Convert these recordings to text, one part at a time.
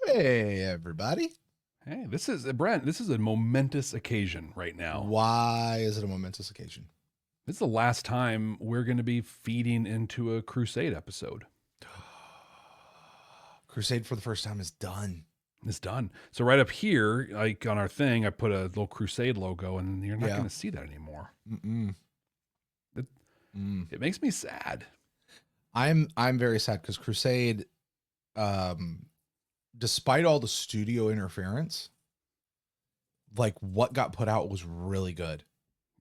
Hey, everybody. Hey, this is Brent. This is a momentous occasion right now. Why is it a momentous occasion? This is the last time we're going to be feeding into a Crusade episode. Crusade for the first time is done. It's done. So right up here, like on our thing, I put a little Crusade logo, and you're not going to see that anymore. It makes me sad. I'm very sad because Crusade, despite all the studio interference, like what got put out was really good.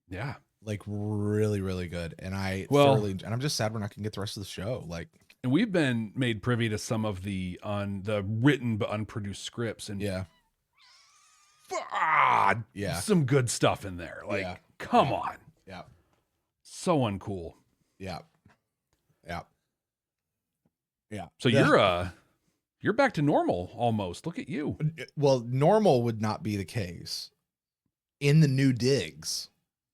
Yeah. Like really, really good. And I'm just sad we're not gonna get the rest of the show. Like, and we've been made privy to some of the written but unproduced scripts, and some good stuff in there. Like, come on. Yeah. So uncool. Yeah. So you're back to normal almost. Look at you. Well, normal would not be the case. In the new digs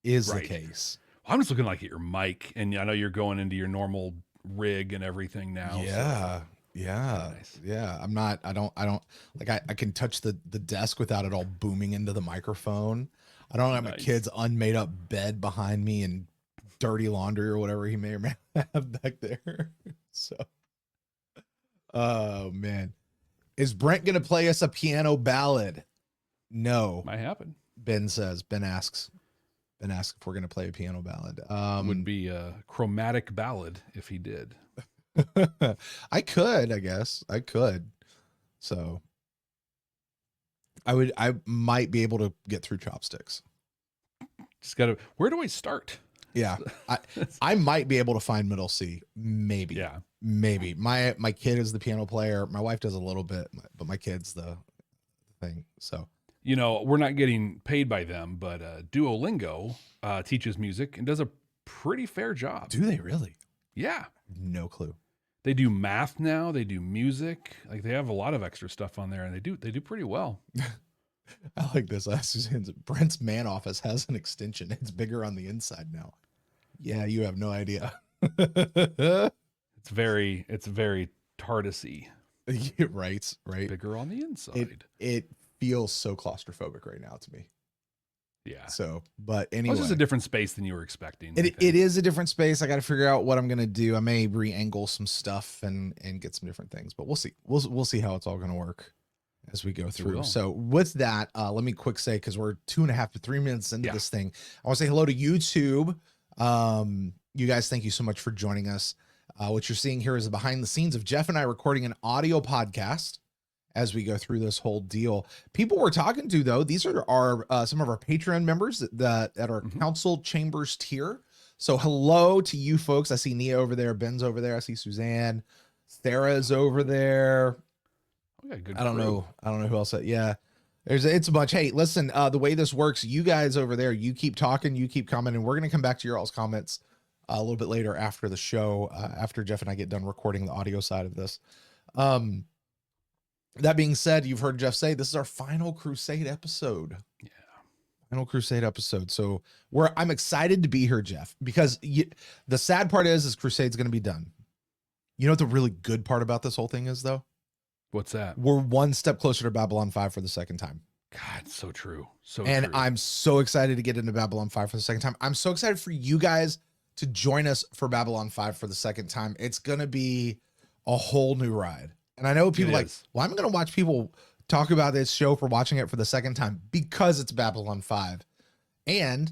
is the case. Well, I'm just looking like at your mic, and I know you're going into your normal rig and everything now. Yeah. Nice. Yeah. I don't like, I can touch the desk without it all booming into the microphone. I don't have my kid's unmade up bed behind me and dirty laundry or whatever he may or may have back there. So, oh man, is Brent going to play us a piano ballad? No. Might happen. Ben asks if we're going to play a piano ballad. Would be a chromatic ballad if he did. I guess I could. So I might be able to get through chopsticks. Where do I start? Yeah. I might be able to find middle C. Maybe. Yeah. Maybe. My kid is the piano player. My wife does a little bit, but my kid's the thing. So, we're not getting paid by them, but Duolingo teaches music and does a pretty fair job. Do they really? Yeah. No clue. They do math now. They do music. Like, they have a lot of extra stuff on there, and they do pretty well. I like this. Suzanne's Brent's man office has an extension. It's bigger on the inside now. Yeah, you have no idea. It's very TARDIS-y. Right. Bigger on the inside. It feels so claustrophobic right now to me. Yeah. So, but anyway, it's just a different space than you were expecting. It is a different space. I got to figure out what I'm going to do. I may re-angle some stuff and get some different things, but we'll see. We'll see how it's all going to work as we go through. So with that, let me quick say, cause we're 2.5 to 3 minutes into this thing. I want to say hello to YouTube. You guys, thank you so much for joining us. What you're seeing here is the behind the scenes of Jeff and I recording an audio podcast as we go through this whole deal. People we're talking to, though, these are our some of our Patreon members that are Council Chambers tier. So hello to you folks. I see Nia over there, Ben's over there. I see Suzanne, Sarah's over there. Good I don't know who else. It's a bunch. Hey, listen, the way this works, you guys over there, you keep talking, you keep commenting. We're going to come back to your all's comments a little bit later after the show, after Jeff and I get done recording the audio side of this. That being said, you've heard Jeff say this is our final Crusade episode. Yeah. Final Crusade episode. So I'm excited to be here, Jeff, because the sad part is Crusade's going to be done. You know what the really good part about this whole thing is, though? What's that? We're one step closer to Babylon 5 for the second time. God, so true. I'm so excited to get into Babylon 5 for the second time. I'm so excited for you guys to join us for Babylon 5 for the second time. It's going to be a whole new ride. And I know people like, well, I'm going to watch people talk about this show for watching it for the second time because it's Babylon 5. And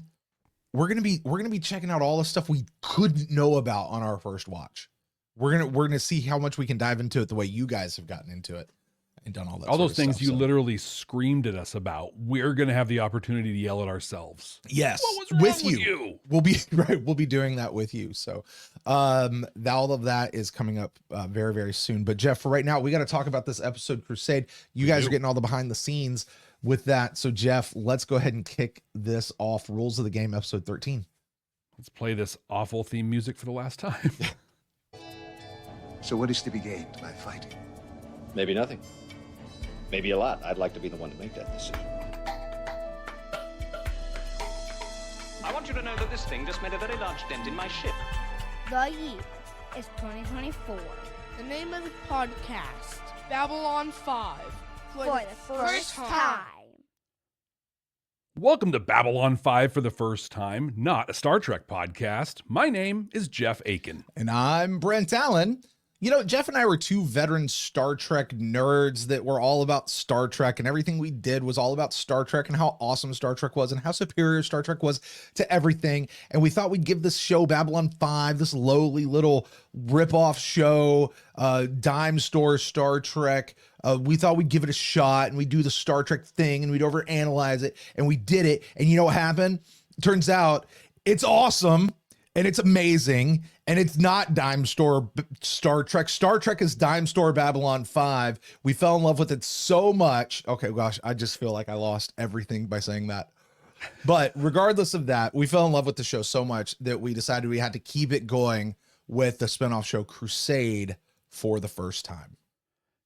we're going to be checking out all the stuff we couldn't know about on our first watch. We're going to see how much we can dive into it the way you guys have gotten into it and done all that. All those things you literally screamed at us about. We're going to have the opportunity to yell at ourselves. Yes. What was wrong with you? We'll be doing that with you. So, all of that is coming up very, very soon. But Jeff, for right now, we got to talk about this episode Crusade. You guys are getting all the behind the scenes with that. So Jeff, let's go ahead and kick this off. Rules of the game, episode 13. Let's play this awful theme music for the last time. So what is to be gained by fighting? Maybe nothing. Maybe a lot. I'd like to be the one to make that decision. I want you to know that this thing just made a very large dent in my ship. The year is 2024. The name of the podcast, Babylon 5. for the first time. Welcome to Babylon 5 for the first time, not a Star Trek podcast. My name is Jeff Akin. And I'm Brent Allen. You know, Jeff and I were two veteran Star Trek nerds that were all about Star Trek, and everything we did was all about Star Trek and how awesome Star Trek was and how superior Star Trek was to everything. And we thought we'd give this show, Babylon 5, this lowly little rip-off show, dime store Star Trek. We thought we'd give it a shot and we'd do the Star Trek thing and we'd overanalyze it, and we did it. And you know what happened? Turns out it's awesome. And it's amazing, and it's not dime store Star Trek. Star Trek is dime store Babylon 5. We fell in love with it so much. Okay, gosh, I just feel like I lost everything by saying that. But regardless of that, we fell in love with the show so much that we decided we had to keep it going with the spinoff show Crusade for the first time.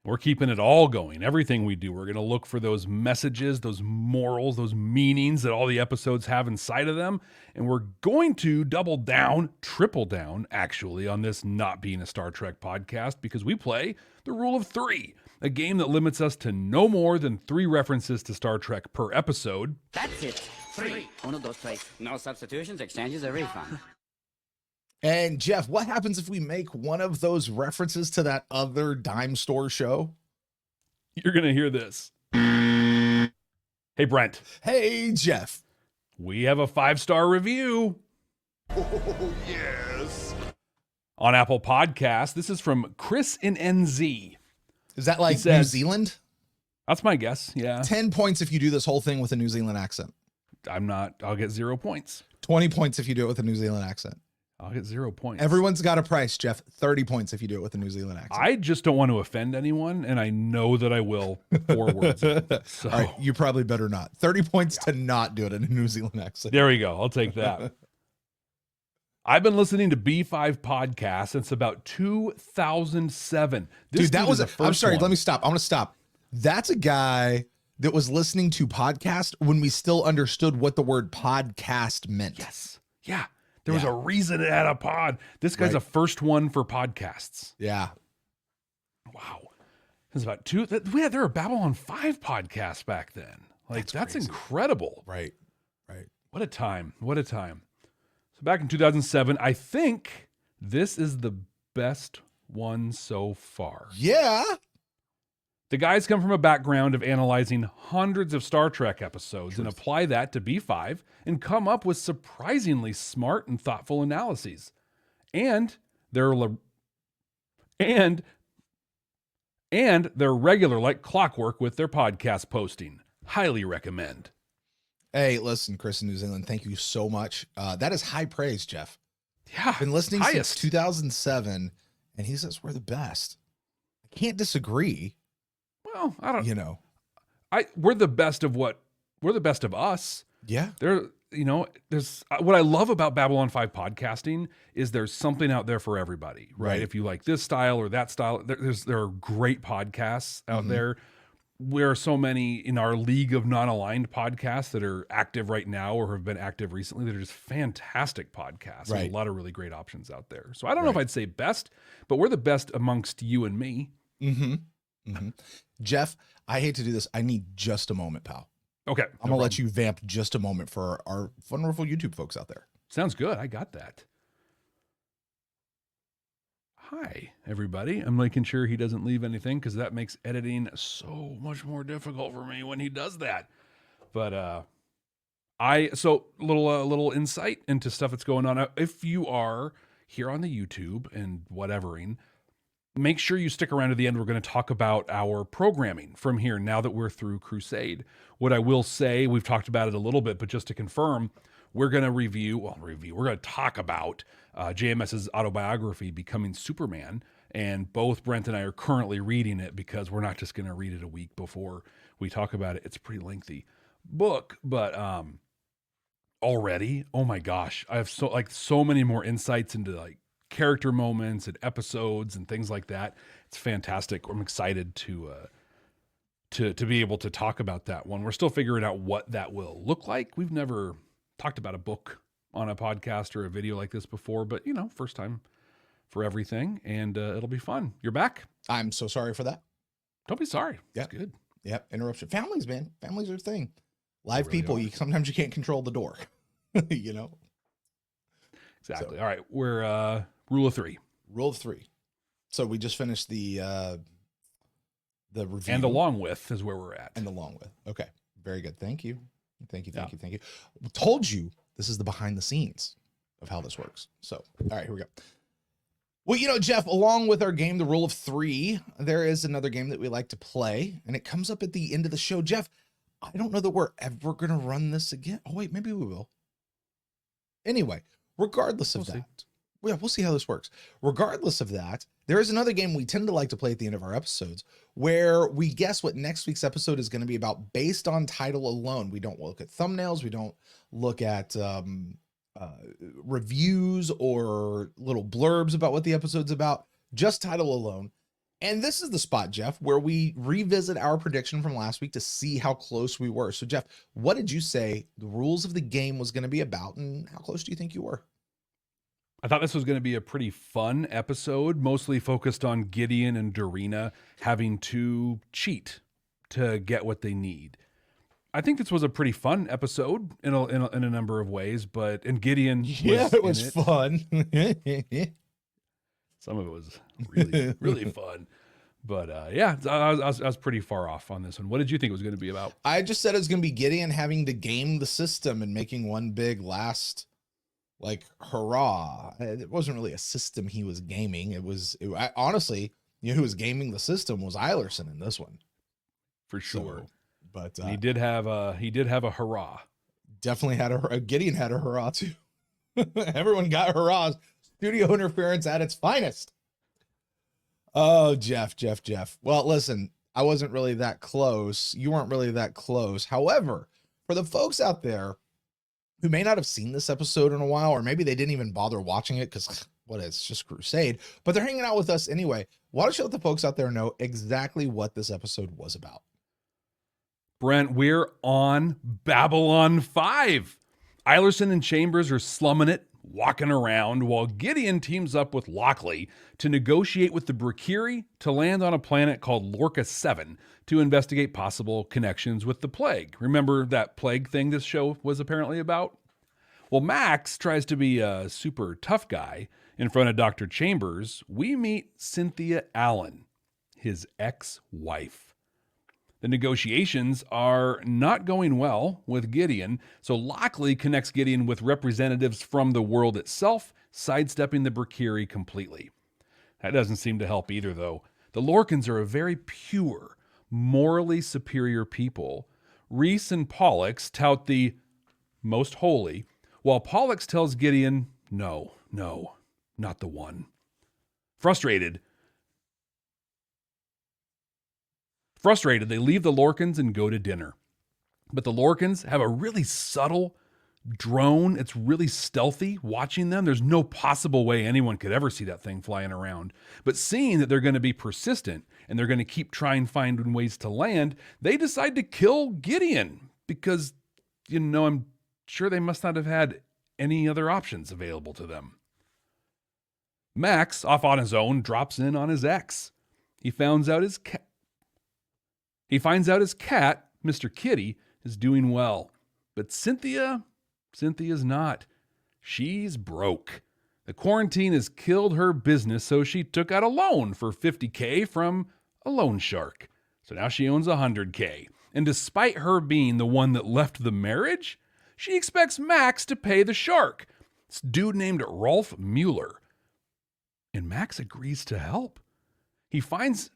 We're keeping it all going. Everything we do, we're going to look for those messages, those morals, those meanings that all the episodes have inside of them. And we're going to double down, triple down, actually, on this not being a Star Trek podcast, because we play the Rule of Three, a game that limits us to no more than 3 references to Star Trek per episode. That's it. 3. Uno, dos, tres. No substitutions, exchanges, or refund. And Jeff, what happens if we make one of those references to that other dime store show? You're going to hear this. Hey, Brent. Hey, Jeff. We have a 5-star review. Oh, yes. On Apple Podcasts. This is from Chris in NZ. Is that like says, New Zealand? That's my guess, yeah. 10 points if you do this whole thing with a New Zealand accent. I'll get 0 points. 20 points if you do it with a New Zealand accent. I'll get 0 points. Everyone's got a price, Jeff. 30 points if you do it with a New Zealand accent. I just don't want to offend anyone, and I know that I will 4 words. So. All right, you probably better not. 30 points to not do it in a New Zealand accent. There we go. I'll take that. I've been listening to B5 podcasts since about 2007. Dude, that was I'm sorry, one. let me stop. I want to stop. That's a guy that was listening to podcast when we still understood what the word podcast meant. Yes. Yeah. There was a reason it had a pod. This guy's a first one for podcasts. Yeah. Wow. It's about 2. There were Babylon 5 podcasts back then. Like, that's incredible. Right. What a time. What a time. So back in 2007, I think this is the best one so far. Yeah. The guys come from a background of analyzing hundreds of Star Trek episodes and apply that to B5 and come up with surprisingly smart and thoughtful analyses. And they're regular like clockwork with their podcast posting. Highly recommend. Hey, listen, Chris in New Zealand, thank you so much. That is high praise, Jeff. Yeah. Been listening highest. since 2007, and he says we're the best. I can't disagree. Well, I don't. You know, we're the best of what we're the best of us. Yeah. There's what I love about Babylon 5 podcasting is there's something out there for everybody, right? If you like this style or that style, there are great podcasts out there. There are so many in our league of non-aligned podcasts that are active right now or have been active recently that are just fantastic podcasts. There's a lot of really great options out there. So I don't know if I'd say best, but we're the best amongst you and me. Jeff, I hate to do this. I need just a moment, pal. Okay. I'm going to let you vamp just a moment for our wonderful YouTube folks out there. Sounds good. I got that. Hi, everybody. I'm making sure he doesn't leave anything because that makes editing so much more difficult for me when he does that. But little insight into stuff that's going on. If you are here on the YouTube and whatevering, make sure you stick around to the end. We're going to talk about our programming from here now that we're through Crusade. What I will say, we've talked about it a little bit, but just to confirm, we're going to we're going to talk about JMS's autobiography, Becoming Superman. And both Brent and I are currently reading it because we're not just going to read it a week before we talk about it. It's a pretty lengthy book, but already, oh my gosh, I have so many more insights into like character moments and episodes and things like that. It's fantastic. I'm excited to be able to talk about that one. We're still figuring out what that will look like. We've never talked about a book on a podcast or a video like this before, but first time for everything, and it'll be fun. You're back. I'm so sorry for that. Don't be sorry. Yeah. It's good. Yep. Interruption. Families, man. Families are a thing. Live Really people, are. sometimes you can't control the door. You know? Exactly. So, All right. We're rule of 3. Rule of 3. So we just finished the review. And along with is where we're at. And along with. Okay. Very good. Thank you. Thank you. Told you this is the behind the scenes of how this works. So, all right, here we go. Well, Jeff, along with our game, the Rule of 3, there is another game that we like to play, and it comes up at the end of the show. Jeff, I don't know that we're ever going to run this again. Oh, wait, maybe we will. Anyway, regardless of that, we'll see how this works. Regardless of that, there is another game we tend to like to play at the end of our episodes where we guess what next week's episode is going to be about based on title alone. We don't look at thumbnails. We don't look at reviews or little blurbs about what the episode's about, just title alone. And this is the spot, Jeff, where we revisit our prediction from last week to see how close we were. So, Jeff, what did you say the rules of the game was going to be about, and how close do you think you were? I thought this was going to be a pretty fun episode, mostly focused on Gideon and Dorina having to cheat to get what they need. I think this was a pretty fun episode in a number of ways, and Gideon was fun. Some of it was really, really fun. But I was pretty far off on this one. What did you think it was going to be about? I just said it was going to be Gideon having to game the system and making one big last, hurrah. It wasn't really a system he was gaming. Honestly, who was gaming the system was Eilerson in this one. For sure. So, but he did have a hurrah. Definitely Gideon had a hurrah too. Everyone got hurrahs. Studio interference at its finest. Oh, Jeff. Well, listen, I wasn't really that close. You weren't really that close. However, for the folks out there who may not have seen this episode in a while, or maybe they didn't even bother watching it because it's just Crusade, but they're hanging out with us anyway. Why don't you let the folks out there know exactly what this episode was about? Brent, we're on Babylon 5. Eilerson and Chambers are slumming it, walking around, while Gideon teams up with Lockley to negotiate with the Brakiri to land on a planet called Lorca 7 to investigate possible connections with the plague. Remember that plague thing this show was apparently about? Well, Max tries to be a super tough guy. In front of Dr. Chambers, we meet Cynthia Allen, his ex-wife. The negotiations are not going well with Gideon, so Lockley connects Gideon with representatives from the world itself, sidestepping the Brakiri completely. That doesn't seem to help either, though. The Lorcans are a very pure, morally superior people. Reese and Pollux tout the most holy, while Pollux tells Gideon, no, not the one. Frustrated, they leave the Lorcans and go to dinner. But the Lorcans have a really subtle drone. It's really stealthy watching them. There's no possible way anyone could ever see that thing flying around. But seeing that they're going to be persistent and they're going to keep trying finding ways to land, they decide to kill Gideon because, I'm sure they must not have had any other options available to them. Max, off on his own, drops in on his ex. He finds out his cat, Mr. Kitty, is doing well. But Cynthia's not. She's broke. The quarantine has killed her business, so she took out a loan for $50K from a loan shark. So now she owns $100K. And despite her being the one that left the marriage, she expects Max to pay the shark. This dude named Rolf Mueller. And Max agrees to help. He finds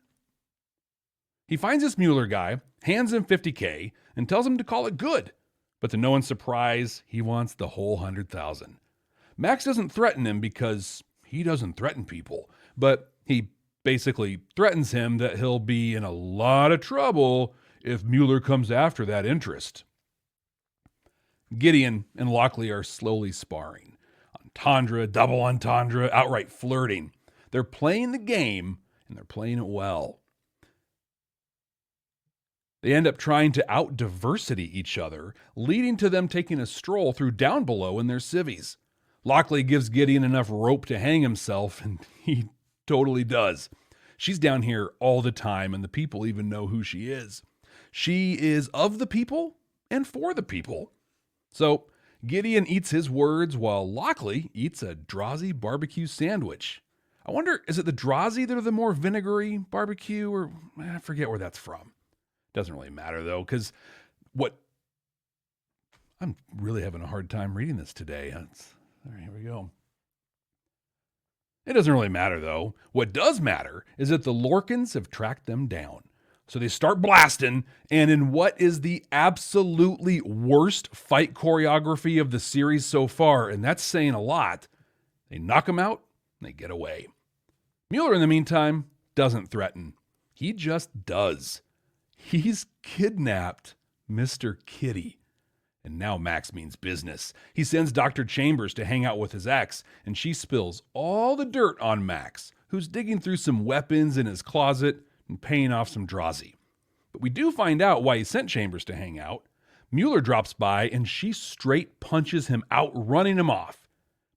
this Mueller guy, hands him $50K, and tells him to call it good. But to no one's surprise, he wants the whole $100,000. Max doesn't threaten him because he doesn't threaten people, but he basically threatens him that he'll be in a lot of trouble if Mueller comes after that interest. Gideon and Lockley are slowly sparring. Entendre, double entendre, outright flirting. They're playing the game, and they're playing it well. They end up trying to out-diversity each other, leading to them taking a stroll through Down Below in their civvies. Lockley gives Gideon enough rope to hang himself, and he totally does. She's down here all the time, and the people even know who she is. She is of the people and for the people. So Gideon eats his words while Lockley eats a Drazi barbecue sandwich. I wonder, is it the Drazi that are the more vinegary barbecue, or I forget where that's from. Doesn't really matter though, because I'm really having a hard time reading this today. All right, here we go. It doesn't really matter though. What does matter is that the Lorcans have tracked them down. So they start blasting, and in what is the absolutely worst fight choreography of the series so far, and that's saying a lot, they knock them out and they get away. Mueller, in the meantime, doesn't threaten. He just does. He's kidnapped Mr. Kitty. And now Max means business. He sends Dr. Chambers to hang out with his ex, and she spills all the dirt on Max, who's digging through some weapons in his closet and paying off some Drazi. But we do find out why he sent Chambers to hang out. Mueller drops by, and she straight punches him out, running him off.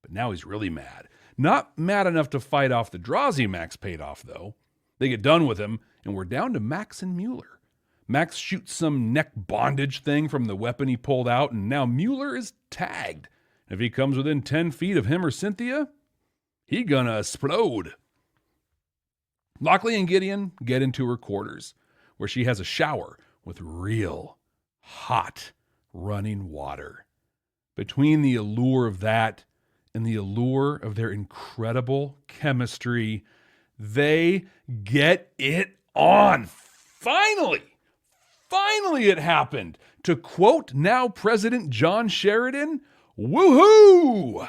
But now he's really mad. Not mad enough to fight off the Drazi Max paid off, though. They get done with him, and we're down to Max and Mueller. Max shoots some neck bondage thing from the weapon he pulled out, and now Mueller is tagged. If he comes within 10 feet of him or Cynthia, he gonna explode. Lockley and Gideon get into her quarters, where she has a shower with real, hot, running water. Between the allure of that and the allure of their incredible chemistry, they get it on. Finally it happened. To quote now President John Sheridan, woohoo!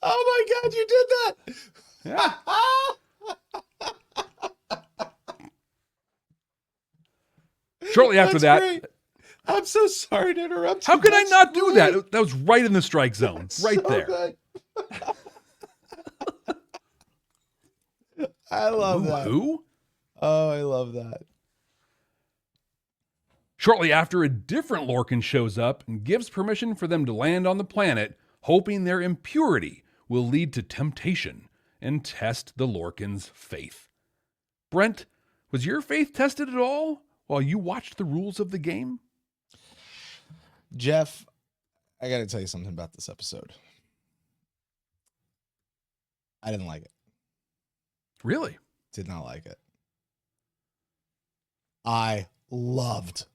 Oh my God, you did that. Yeah. Shortly after that, great. I'm so sorry to interrupt you. how could I That's not do great. that? That was right in the strike zone, That's right so there. good. I love that. Woohoo! Oh, I love that. Shortly after, a different Lorcan shows up and gives permission for them to land on the planet, hoping their impurity will lead to temptation and test the Lorcan's faith. Brent, was your faith tested at all while you watched the rules of the game? Jeff, I got to tell you something about this episode. I didn't like it. Really? Did not like it. I loved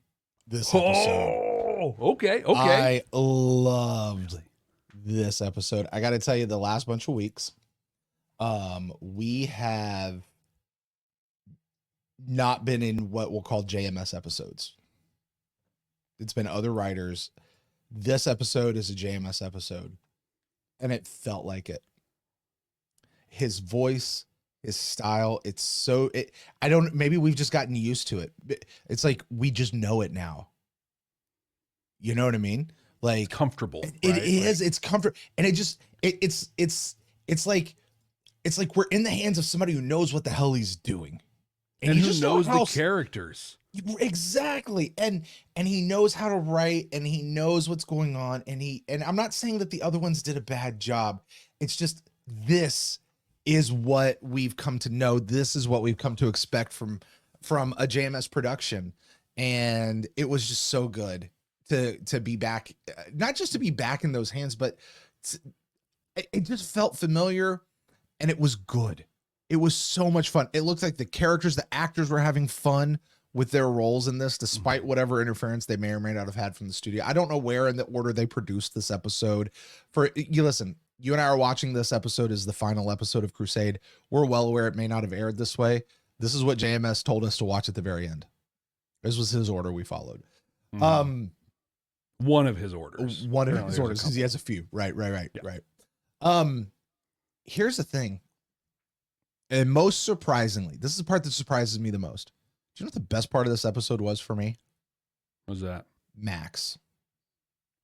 this episode. Oh, okay. I loved this episode. I got to tell you, the last bunch of weeks, we have not been in what we'll call JMS episodes. It's been other writers. This episode is a JMS episode, and it felt like it. His voice, his style, maybe we've just gotten used to it. It's like we just know it now. You know what I mean? Like comfortable. It is. It's comfort, and it's like we're in the hands of somebody who knows what the hell he's doing, and who knows the characters. Exactly. And he knows how to write, and he knows what's going on. And I'm not saying that the other ones did a bad job. It's just, this is what we've come to know. This is what we've come to expect from a JMS production. And it was just so good to be back, not just to be back in those hands, but it just felt familiar, and it was good. It was so much fun. It looked like the characters, the actors were having fun with their roles in this, despite whatever interference they may or may not have had from the studio. I don't know where in the order they produced this episode. Listen, you and I are watching this episode as the final episode of Crusade. We're well aware it may not have aired this way. This is what JMS told us to watch at the very end. This was his order we followed. One of his orders. One of his orders, because he has a few. Right. Here's the thing. And most surprisingly, this is the part that surprises me the most. Do you know what the best part of this episode was for me? What was that? Max.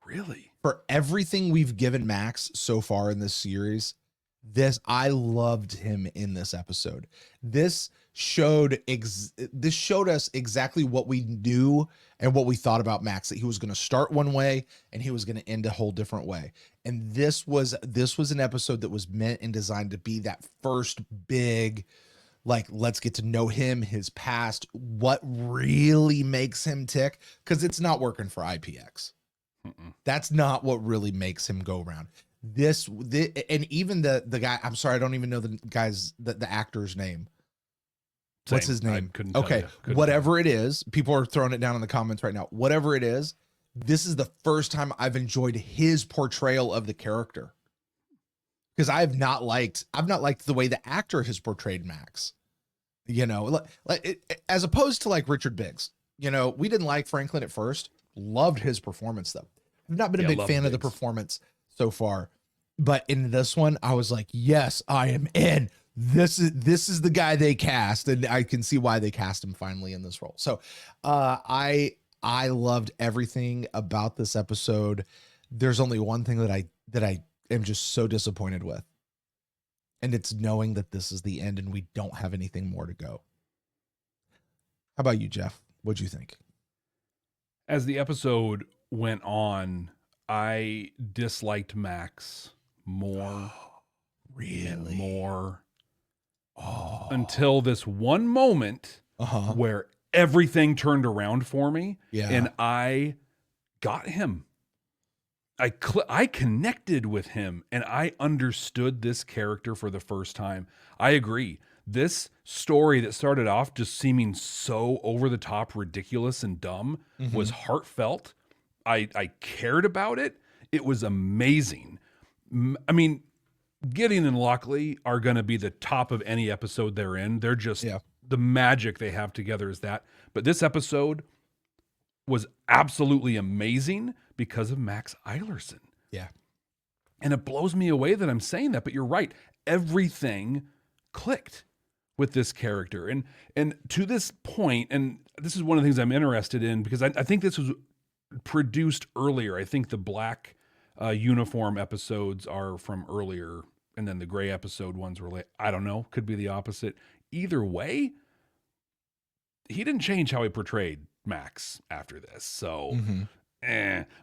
Really? For everything we've given Max so far in this series, I loved him in this episode. This showed us exactly what we knew and what we thought about Max, that he was going to start one way and he was going to end a whole different way. And this was an episode that was meant and designed to be that first big Like, let's get to know him, his past, what really makes him tick, because it's not working for IPX. That's not what really makes him go around. And even the guy, I'm sorry, I don't even know the actor's name. What's his name? Okay, whatever it is, people are throwing it down in the comments right now. Whatever it is, this is the first time I've enjoyed his portrayal of the character. Because I've not liked the way the actor has portrayed Max. You know, as opposed to like Richard Biggs. You know, we didn't like Franklin at first. Loved his performance though. I've not been a big fan of the performance so far. But in this one, I was like, yes, I am in. This is the guy they cast, and I can see why they cast him finally in this role. So I loved everything about this episode. There's only one thing that I am just so disappointed with. And it's knowing that this is the end and we don't have anything more to go. How about you, Jeff? What'd you think? As the episode went on, I disliked Max more. Really? More. Until this one moment where everything turned around for me. Yeah. And I got him. I connected with him and I understood this character for the first time. I agree. This story that started off just seeming so over the top, ridiculous and dumb was heartfelt. I cared about it. It was amazing. I mean, Gideon and Lockley are going to be the top of any episode they're in. They're just the magic they have together is that. But this episode was absolutely amazing because of Max Eilerson. Yeah. And it blows me away that I'm saying that, but you're right. Everything clicked with this character. And to this point, and this is one of the things I'm interested in because I think this was produced earlier. I think the black uniform episodes are from earlier, and then the gray episode ones were late. I don't know. Could be the opposite. Either way, he didn't change how he portrayed Max after this. So,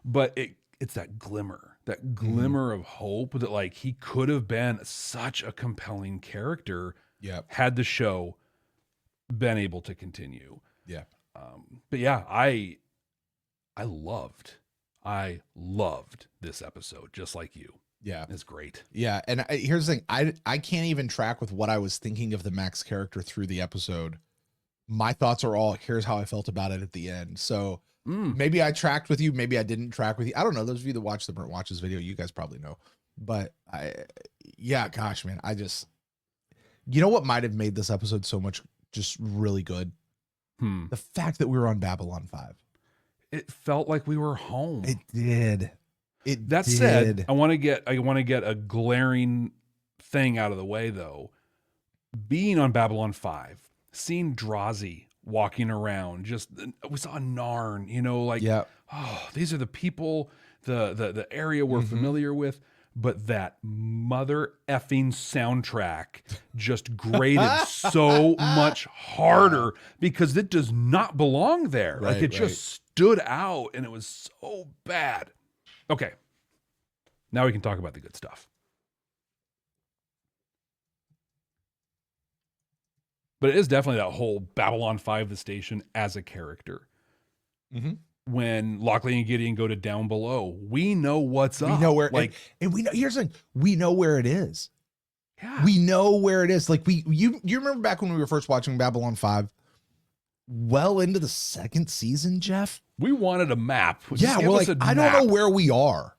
but it's that glimmer of hope that like he could have been such a compelling character had the show been able to continue. Yeah. But yeah, I loved this episode just like you. Yeah. It's great. Yeah. And here's the thing. I can't even track with what I was thinking of the Max character through the episode. My thoughts are all, here's how I felt about it at the end. So maybe I tracked with you. Maybe I didn't track with you. I don't know. Those of you that watch the Brent Watches video, you guys probably know. But gosh, man, you know what might have made this episode so much just really good? The fact that we were on Babylon 5. It felt like we were home. It did. That said, I want to get a glaring thing out of the way though. Being on Babylon 5, seeing Drazi walking around, we saw Narn, you know, like, oh, these are the people, the area we're familiar with, but that mother effing soundtrack just grated so much harder because it does not belong there. Like it just stood out and it was so bad. Okay. Now we can talk about the good stuff. But it is definitely that whole Babylon 5, the station as a character. When Lockley and Gideon go to Down Below, we know what's up. We know where, like, and we know, here's the thing, we know where it is. Yeah. We know where it is. Like you remember back when we were first watching Babylon 5, well into the second season, Jeff? We wanted a map. Yeah, we're like, I don't know where we are.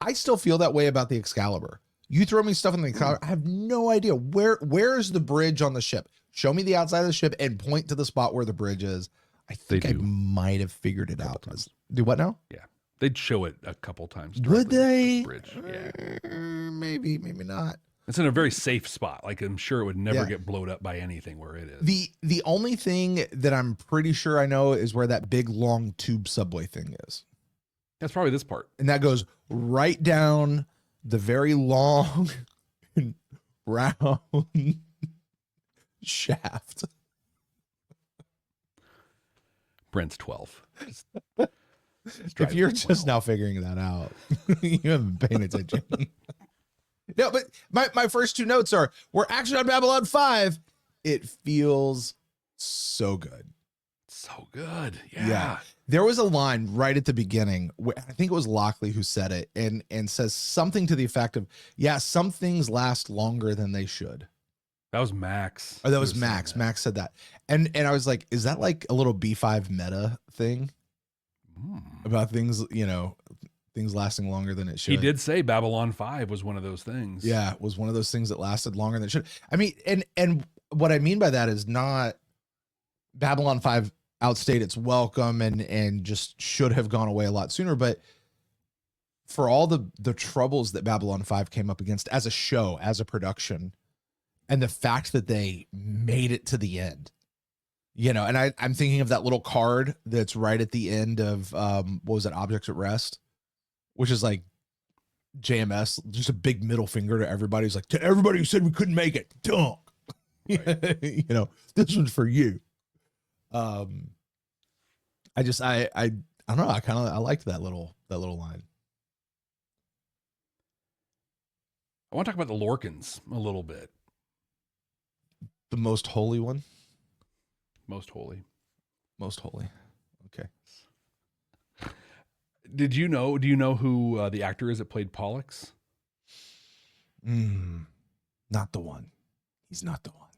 I still feel that way about the Excalibur. You throw me stuff in the Excalibur, I have no idea. Where is the bridge on the ship? Show me the outside of the ship and point to the spot where the bridge is. I think I might have figured it out. Do what now? Yeah. They'd show it a couple times. Would they? The bridge. Yeah. Maybe not. It's in a very safe spot. Like I'm sure it would never get blown up by anything where it is. The only thing that I'm pretty sure I know is where that big long tube subway thing is. That's probably this part. And that goes right down the very long round shaft. Brent's 12. If you're just now figuring that out, you haven't been paying attention. No, but my first two notes are, we're actually on Babylon 5 It feels so good. So good. Yeah. There was a line right at the beginning where I think it was Lockley who said it and says something to the effect of, yeah, some things last longer than they should. That was Max. Or that was Max. Max said that. And I was like, is that like a little B5 meta thing about things, you know, things lasting longer than it should? He did say Babylon 5 was one of those things. Yeah, it was one of those things that lasted longer than it should. I mean, and what I mean by that is not Babylon 5 outstayed its welcome and just should have gone away a lot sooner, but for all the troubles that Babylon 5 came up against as a show, as a production, and the fact that they made it to the end, you know, and I'm thinking of that little card that's right at the end of what was it, Objects at Rest, which is like JMS, just a big middle finger to everybody. Who's like, to everybody who said we couldn't make it, dunk. Right. You know, this one's for you. I don't know. I liked that little line. I want to talk about the Lorcans a little bit. The most holy one. Most holy. Okay. Do you know who the actor is that played Pollux? Not the one. He's not the one.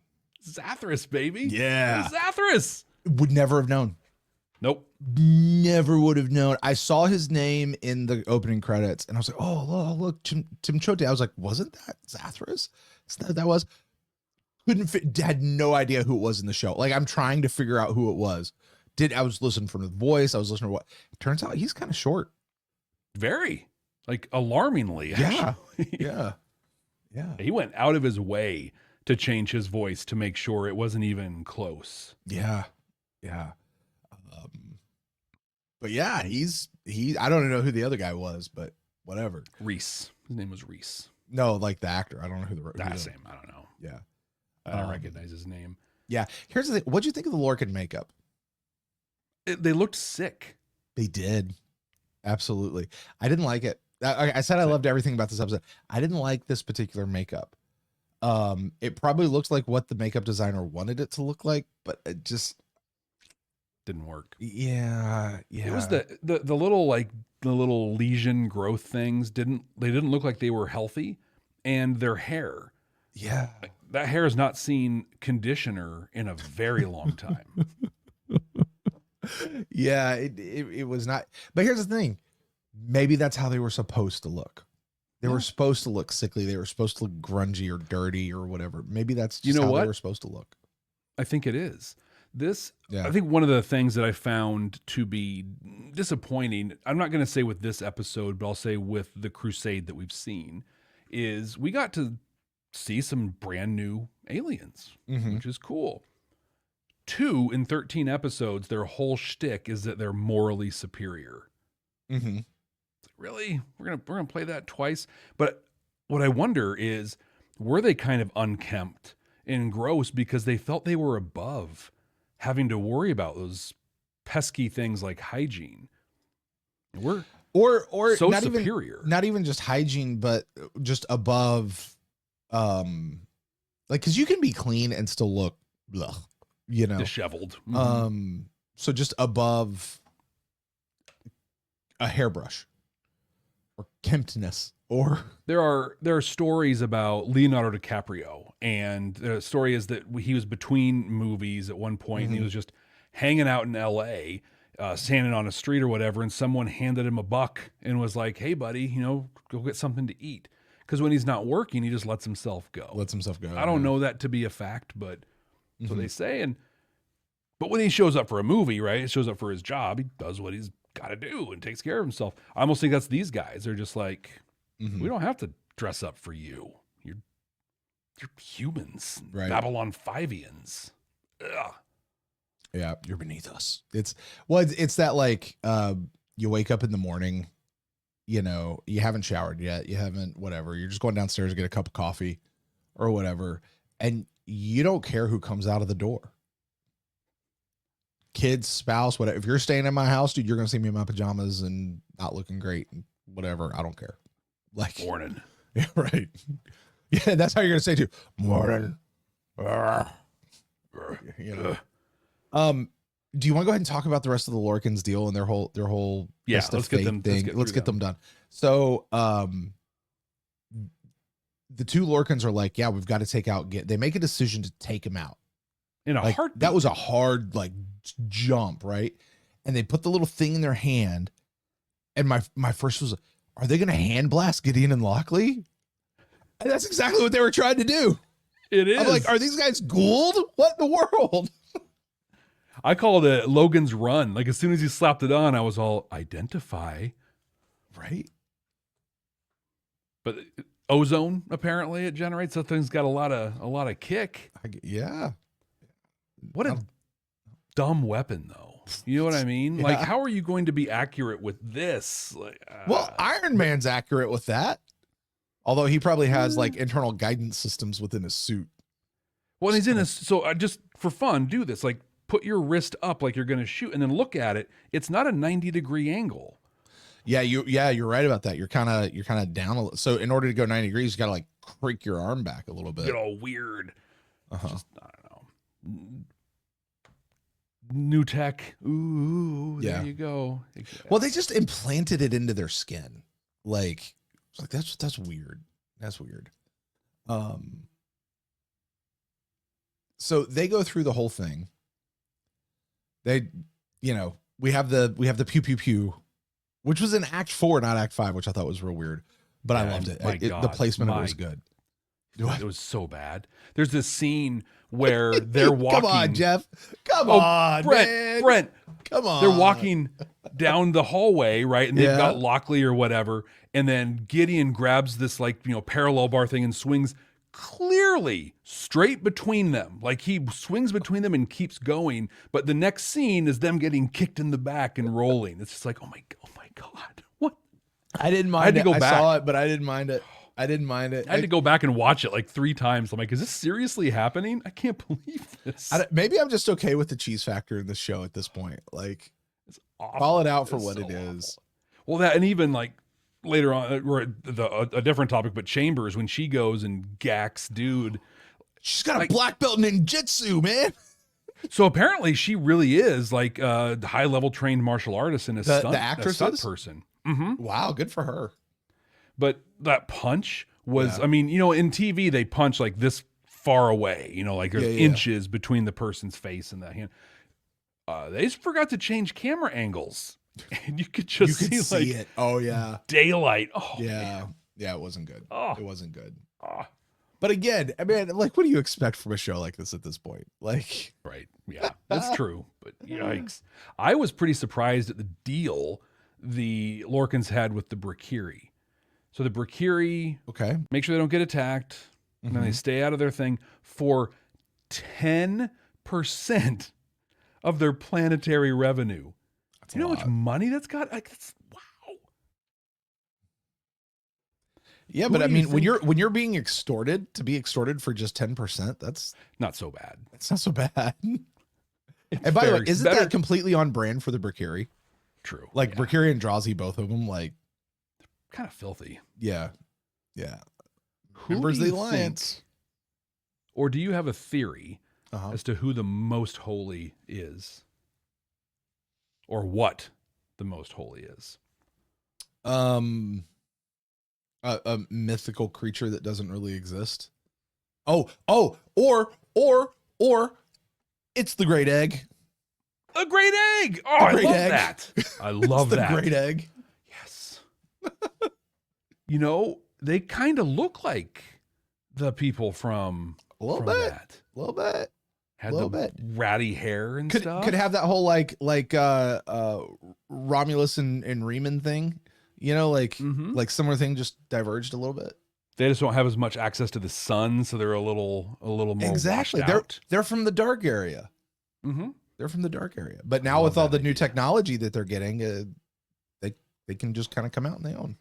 Zathras, baby. Yeah. Zathras. Would never have known. Nope. Never would have known. I saw his name in the opening credits and I was like, oh, look, Tim Chote. I was like, wasn't that Zathras? That was. Had no idea who it was in the show. Like, I'm trying to figure out who it was. I was listening for the voice. I was listening to what. It turns out he's kind of short. Very. Like, alarmingly. Yeah. Actually. Yeah. He went out of his way to change his voice to make sure it wasn't even close. Yeah. But yeah, I don't know who the other guy was, but whatever. Reese. His name was Reese. No, like the actor. I don't know who the same. I don't know. Yeah. I don't recognize his name. Yeah. Here's the thing. What'd you think of the Lorcan makeup? They looked sick. They did. Absolutely. I didn't like it. I said I loved everything about this episode. I didn't like this particular makeup. It probably looks like what the makeup designer wanted it to look like, but it just didn't work. Yeah. It was the little, like, the little lesion growth things didn't look like they were healthy, and their hair. Yeah. That hair has not seen conditioner in a very long time. Yeah, it was not. But here's the thing. Maybe that's how they were supposed to look. They were supposed to look sickly. They were supposed to look grungy or dirty or whatever. Maybe that's just how they were supposed to look. I think it is. I think one of the things that I found to be disappointing, I'm not going to say with this episode, but I'll say with the Crusade that we've seen, is we got to see some brand new aliens, which is cool. 2 in 13 episodes, their whole shtick is that they're morally superior. Really? We're gonna play that twice? But what I wonder is, were they kind of unkempt and gross because they felt they were above having to worry about those pesky things like hygiene? We're or so not superior. Not even just hygiene, but just above. Like, because you can be clean and still look, you know, disheveled. So just above a hairbrush or kemptness. Or there are stories about Leonardo DiCaprio, and the story is that he was between movies at one point, and he was just hanging out in L.A., standing on a street or whatever, and someone handed him $1 and was like, "Hey, buddy, you know, go get something to eat." Because when he's not working, he just lets himself go. I don't know that to be a fact, but that's what they say. But when he shows up for a movie, right, he shows up for his job, he does what he's got to do and takes care of himself. I almost think that's these guys. They're just like, we don't have to dress up for you. You're humans, right? Babylon 5ians. Ugh. Yeah, you're beneath us. It's that, like, you wake up in the morning, you know, you haven't showered yet, you haven't whatever, you're just going downstairs to get a cup of coffee or whatever, and you don't care who comes out of the door. Kids, spouse, whatever. If you're staying in my house, dude, you're gonna see me in my pajamas and not looking great and whatever. I don't care. Like, morning. Yeah, right. Yeah, that's how you're gonna say to morning. You know. Do you want to go ahead and talk about the rest of the Lorcans deal and their whole Yeah, Fist of let's get Fate them. thing? Let's get them done. So the two Lorcans are like, yeah, we've got to take out. They make a decision to take him out. In a like, heartbeat. That was a hard like jump, right? And they put the little thing in their hand, and my first was, are they going to hand blast Gideon and Lockley? And that's exactly what they were trying to do. It is. I'm like, are these guys Gould? What in the world? I called it Logan's Run. Like as soon as he slapped it on, I was all identify. Right. But ozone, apparently it generates. That thing's got a lot of kick. Yeah. What a dumb weapon, though. You know what I mean? Yeah. Like, how are you going to be accurate with this? Like, Well, Iron Man's accurate with that. Although he probably has like internal guidance systems within his suit. Well, he's in a, so I just for fun, do this. Like, put your wrist up like you're going to shoot and then look at it. It's not a 90-degree angle. Yeah, you're right about that. You're kind of down a little. So in order to go 90 degrees, you got to like creak your arm back a little bit. Get all weird. Just, I don't know. New tech. Ooh, there you go. Well, they just implanted it into their skin. Like, it's like that's weird. That's weird. So they go through the whole thing. They, we have the pew pew pew, which was in Act 4, not Act 5, which I thought was real weird. But I loved it. The placement of it was good. It was so bad. There's this scene where they're walking. Come on, Jeff. Come on, Brent. Come on. They're walking down the hallway, right? And they've got Lockley or whatever. And then Gideon grabs this parallel bar thing and swings clearly straight between them. Like he swings between them and keeps going. But the next scene is them getting kicked in the back and rolling. It's just like, oh my God. What? I didn't mind I had to go back. I saw it, but I didn't mind it. I had to go back and watch it like 3 times. I'm like, is this seriously happening? I can't believe this. Maybe I'm just okay with the cheese factor in this show at this point. Like, it's awful. Call it out for it's what so it is. Awful. Well, that, and even like later on, we're at a different topic, but Chambers, when she goes and gacks dude. She's got a black belt in ninjutsu, man. So apparently she really is like a high level trained martial artist and the actress, stunt person. Mm-hmm. Wow, good for her. But that punch was, I mean, in TV, they punch like this far away, like there's inches between the person's face and the hand. They just forgot to change camera angles. And you could just see it. Oh, yeah. Daylight. Oh, yeah. Man. Yeah, it wasn't good. Oh. It wasn't good. Oh. But again, I mean, like, what do you expect from a show like this at this point? Like, right. Yeah, that's true. But yikes. I was pretty surprised at the deal the Lorcans had with the Brakiri. So the Brakiri, make sure they don't get attacked, and then they stay out of their thing for 10% of their planetary revenue. That's you know how much money that's got? Like, that's, wow. Yeah, but I mean, when you're being extorted, to be extorted for just 10%, that's not so bad. It's not so bad. And by the way, isn't that completely on brand for the Brakiri? True. Like Brakiri and Drazi, both of them, like kind of filthy. Yeah. Members of the Alliance. Or do you have a theory as to who the most holy is? Or what the most holy is? A mythical creature that doesn't really exist. Or it's the Great Egg. A Great Egg. Oh, I love that. I love that. Great Egg. Yes. They kind of look like the people from a little bit. Had the ratty hair and stuff. Could have that whole like Romulus and Riemann thing, like similar thing, just diverged a little bit. They just don't have as much access to the sun, so they're a little more exactly. They're from the dark area. Mm-hmm. They're from the dark area. But now with all the new technology that they're getting, they can just kind of come out on their own.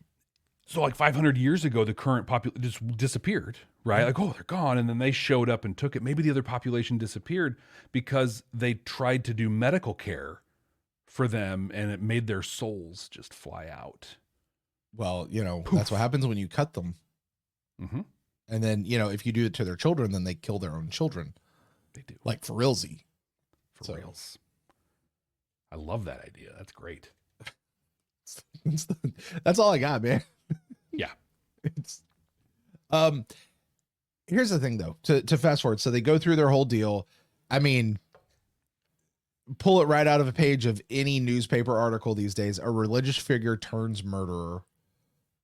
So like 500 years ago, the current population just disappeared, right? Like, oh, they're gone. And then they showed up and took it. Maybe the other population disappeared because they tried to do medical care for them and it made their souls just fly out. Well, that's what happens when you cut them. Mm-hmm. And then, if you do it to their children, then they kill their own children. They do. Like for realsy. For reals. I love that idea. That's great. That's all I got, man. Yeah. It's here's the thing though, to fast forward. So they go through their whole deal. I mean, pull it right out of a page of any newspaper article these days. A religious figure turns murderer,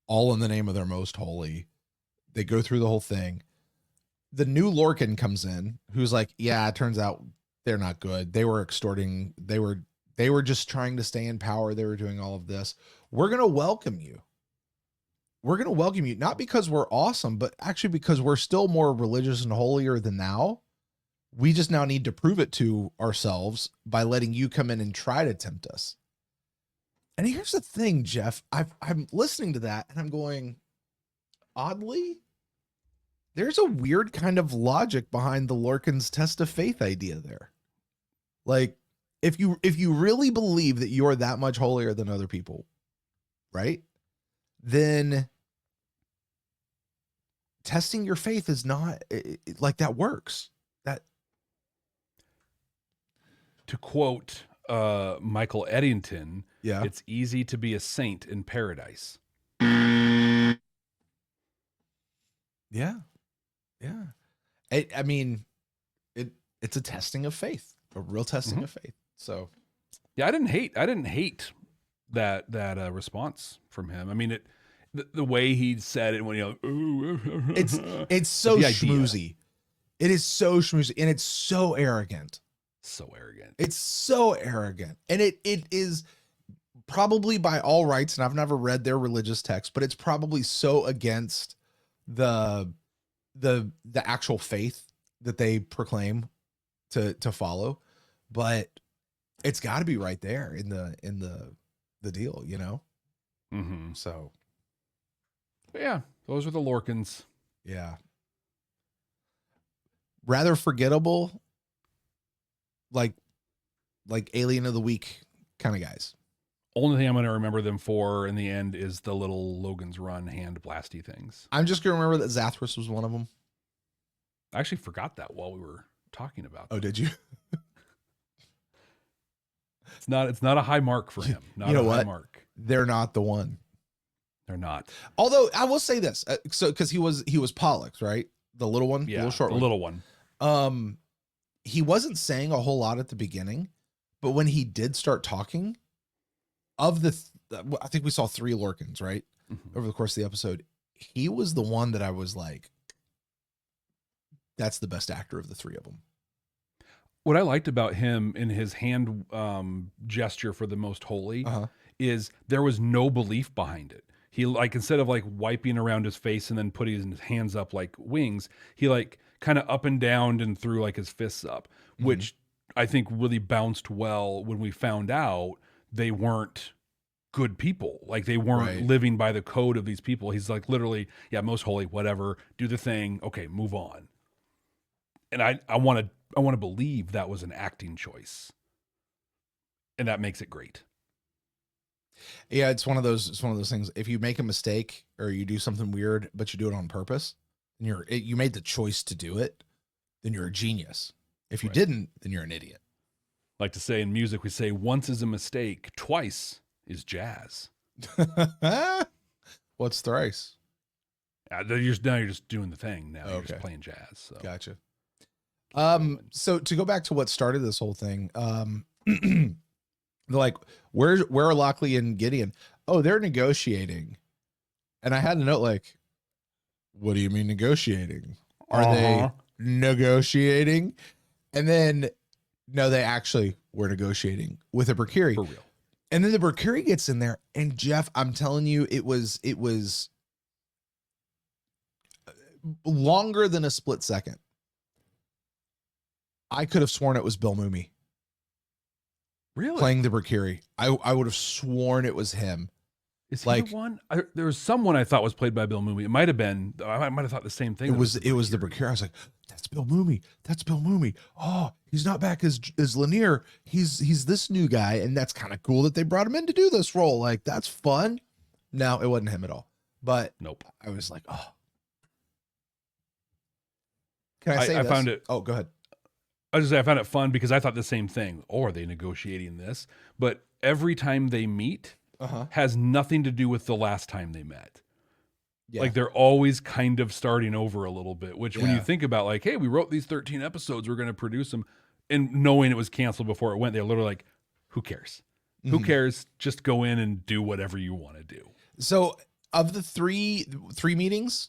all in the name of their most holy. They go through the whole thing. The new Lorcan comes in, who's like, yeah, it turns out they're not good. They were extorting. They were just trying to stay in power. They were doing all of this. We're going to welcome you. We're going to welcome you, not because we're awesome, but actually because we're still more religious and holier than thou. We just now need to prove it to ourselves by letting you come in and try to tempt us. And here's the thing, Jeff, I'm listening to that and I'm going, oddly, there's a weird kind of logic behind the Lorcan's test of faith idea there. Like, if you really believe that you're that much holier than other people, right? Then testing your faith is not like that works. That, to quote Michael Eddington, yeah, it's easy to be a saint in paradise. Yeah. I mean, it's a testing of faith, a real testing of faith. So, yeah, I didn't hate that response from him. I mean, the way he said it when it's so schmoozy. It is so schmoozy, and it's so arrogant. So arrogant. It's so arrogant, and it is probably by all rights. And I've never read their religious text, but it's probably so against the actual faith that they proclaim to follow, but it's got to be right there in the deal, you know? Mm-hmm. So, but yeah, those are the Lorcans. Yeah. Rather forgettable, like Alien of the Week kind of guys. Only thing I'm going to remember them for in the end is the little Logan's Run hand blasty things. I'm just going to remember that Zathras was one of them. I actually forgot that while we were talking about that. Oh, did you? It's not a high mark for him. Not you know a high what? mark. They're not the one. They're not. Although I will say this, so because he was Pollux, right? The little one, Yeah, the little short the one. little one. He wasn't saying a whole lot at the beginning, but when he did start talking, of I think we saw 3 Lorcans, right? Mm-hmm. Over the course of the episode, he was the one that I was like, that's the best actor of the 3 of them. What I liked about him in his hand gesture for the most holy is there was no belief behind it. He, like, instead of like wiping around his face and then putting his hands up like wings, he like kind of up and down and threw like his fists up, which I think really bounced well when we found out they weren't good people. Like they weren't living by the code of these people. He's like, literally, yeah, most holy, whatever, do the thing. Okay, move on. And I want to believe that was an acting choice, and that makes it great. Yeah, it's one of those things. If you make a mistake or you do something weird, but you do it on purpose, and you made the choice to do it, then you're a genius. If you didn't, then you're an idiot. Like to say in music, we say once is a mistake, twice is jazz. What's thrice? Now you're just doing the thing. Now you're just playing jazz. So. Gotcha. So to go back to what started this whole thing, they're like, where are Lockley and Gideon? Oh, they're negotiating. And I had a note like, what do you mean negotiating? Are they negotiating? And then, no, they actually were negotiating with a Brakiri. For real. And then the Brakiri gets in there, and Jeff, I'm telling you, it was longer than a split second. I could have sworn it was Bill Mumy. Really? Playing the Brakiri. I would have sworn it was him. Is he the one? There was someone I thought was played by Bill Mumy. It might have been. I might have thought the same thing. It was the Brakiri. I was like, that's Bill Mumy. That's Bill Mumy. Oh, he's not back as Lanier. He's this new guy, and that's kind of cool that they brought him in to do this role. Like, that's fun. No, it wasn't him at all. But nope. I was like, oh. Can I say I this? found it. Oh, go ahead. I was just saying, I found it fun because I thought the same thing. Oh, are they negotiating this? But every time they meet has nothing to do with the last time they met. Yeah. Like they're always kind of starting over a little bit, which when you think about like, hey, we wrote these 13 episodes, we're going to produce them, and knowing it was canceled before it went, they're literally like, who cares? Who cares? Just go in and do whatever you want to do. So of the three meetings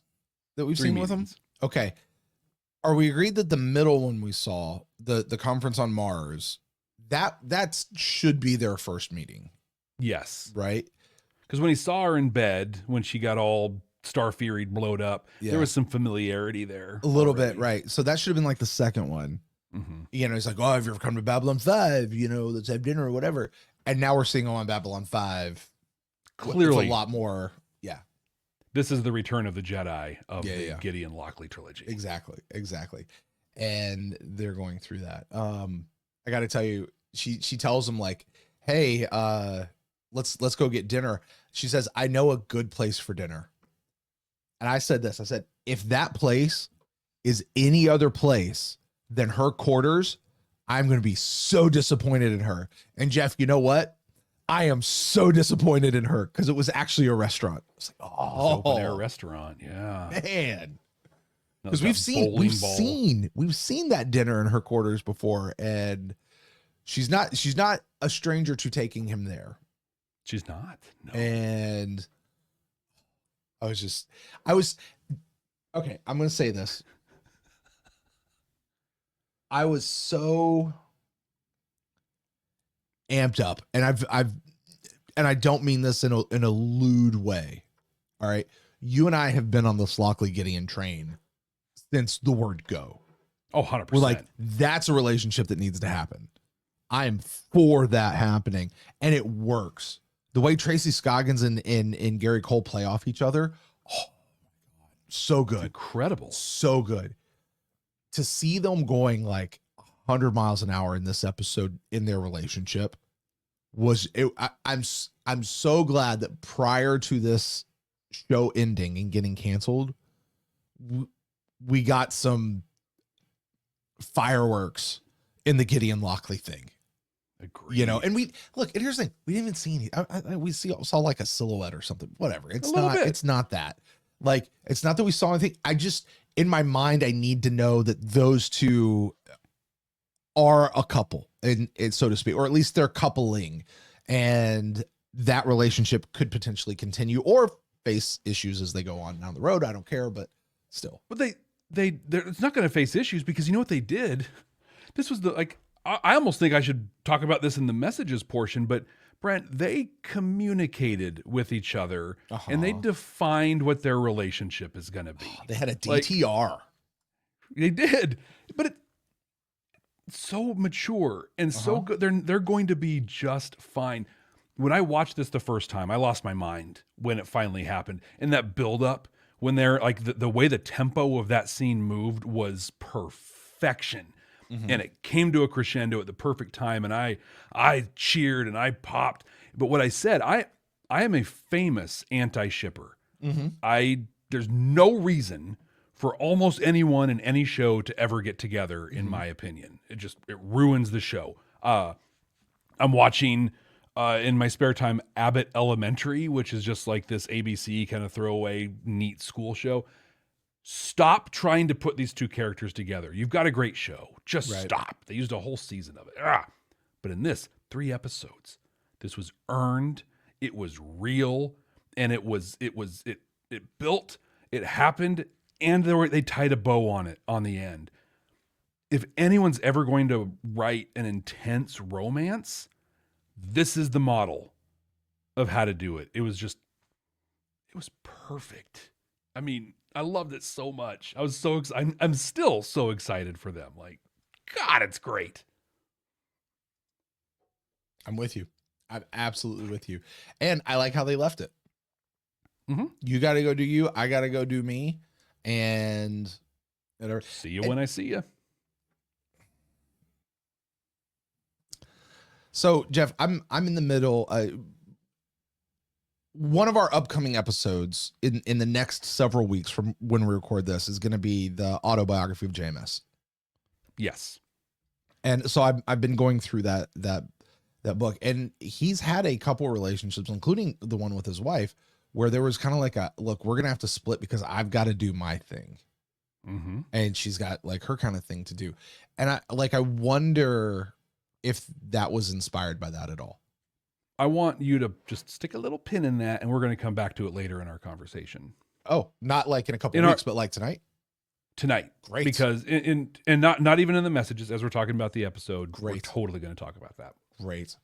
that we've seen with them, okay, are we agreed that the middle one we saw, the conference on Mars, that should be their first meeting? Yes. Right? Because when he saw her in bed, when she got all Starfury blowed up, there was some familiarity there. A little bit, right? So that should have been like the second one. You know, he's like, oh, have you ever come to Babylon 5? You know, let's have dinner or whatever. And now we're seeing on Babylon 5. Clearly. A lot more. Yeah. This is the return of the Jedi of the Gideon Lockley trilogy. Exactly. And they're going through that. I got to tell you, she tells him like, hey, let's go get dinner. She says, I know a good place for dinner. And I said this, I said, if that place is any other place than her quarters, I'm going to be so disappointed in her. And Jeff, you know what? I am so disappointed in her because it was actually a restaurant. It's like, open air restaurant. Yeah, man. Because we've seen that dinner in her quarters before, and she's not a stranger to taking him there. She's not. No. And okay, I'm going to say this. I was so amped up, and and I don't mean this in a lewd way. All right. You and I have been on this Lockley Gideon train since the word go. Oh, 100%. We're like, that's a relationship that needs to happen. I am for that happening. And it works. The way Tracy Scoggins and Gary Cole play off each other. Oh my God. So good. It's incredible. So good. To see them going like 100 miles an hour in this episode in their relationship I'm so glad that prior to this show ending and getting canceled, we got some fireworks in the Gideon Lockley thing. Agreed. You know, and and here's the thing, we didn't even see any. We saw like a silhouette or something. Whatever. It's not that. Like, it's not that we saw anything. I just, in my mind, I need to know that those two are a couple, and so to speak, or at least they're coupling, and that relationship could potentially continue or face issues as they go on down the road. I don't care, but still. But they're it's not going to face issues because you know what they did? This was I almost think I should talk about this in the messages portion, but Brent, they communicated with each other and they defined what their relationship is going to be. They had a DTR. They did, but it's so mature and so good. They're going to be just fine. When I watched this the first time, I lost my mind when it finally happened. And that buildup, when they're like the way the tempo of that scene moved was perfection. And it came to a crescendo at the perfect time. And I cheered and I popped. But what I said, I am a famous anti-shipper. There's no reason for almost anyone in any show to ever get together, in my opinion. It ruins the show. I'm watching in my spare time Abbott Elementary, which is just like this ABC kind of throwaway neat school show. Stop trying to put these two characters together. You've got a great show. Just stop. They used a whole season of it. But in this, 3 episodes, this was earned. It was real, and it built. It happened, and they tied a bow on it on the end. If anyone's ever going to write an intense romance, this is the model of how to do it. It was perfect. I mean, I loved it so much. I was so excited. I'm still so excited for them. Like, God, it's great. I'm with you. I'm absolutely with you. And I like how they left it. You got to go do you. I got to go do me. And see you when I see you. So, Jeff, I'm in the middle. One of our upcoming episodes in the next several weeks from when we record this is going to be the autobiography of JMS. Yes. And so I've been going through that book, and he's had a couple relationships, including the one with his wife, where there was kind of like a, look, we're going to have to split because I've got to do my thing. Mm-hmm. And she's got like her kind of thing to do. And I wonder if that was inspired by that at all. I want you to just stick a little pin in that, and we're going to come back to it later in our conversation. Oh, not like in a couple of weeks, but like tonight? Tonight. Great. Because and not even in the messages as we're talking about the episode. Great. We're totally going to talk about that. Great.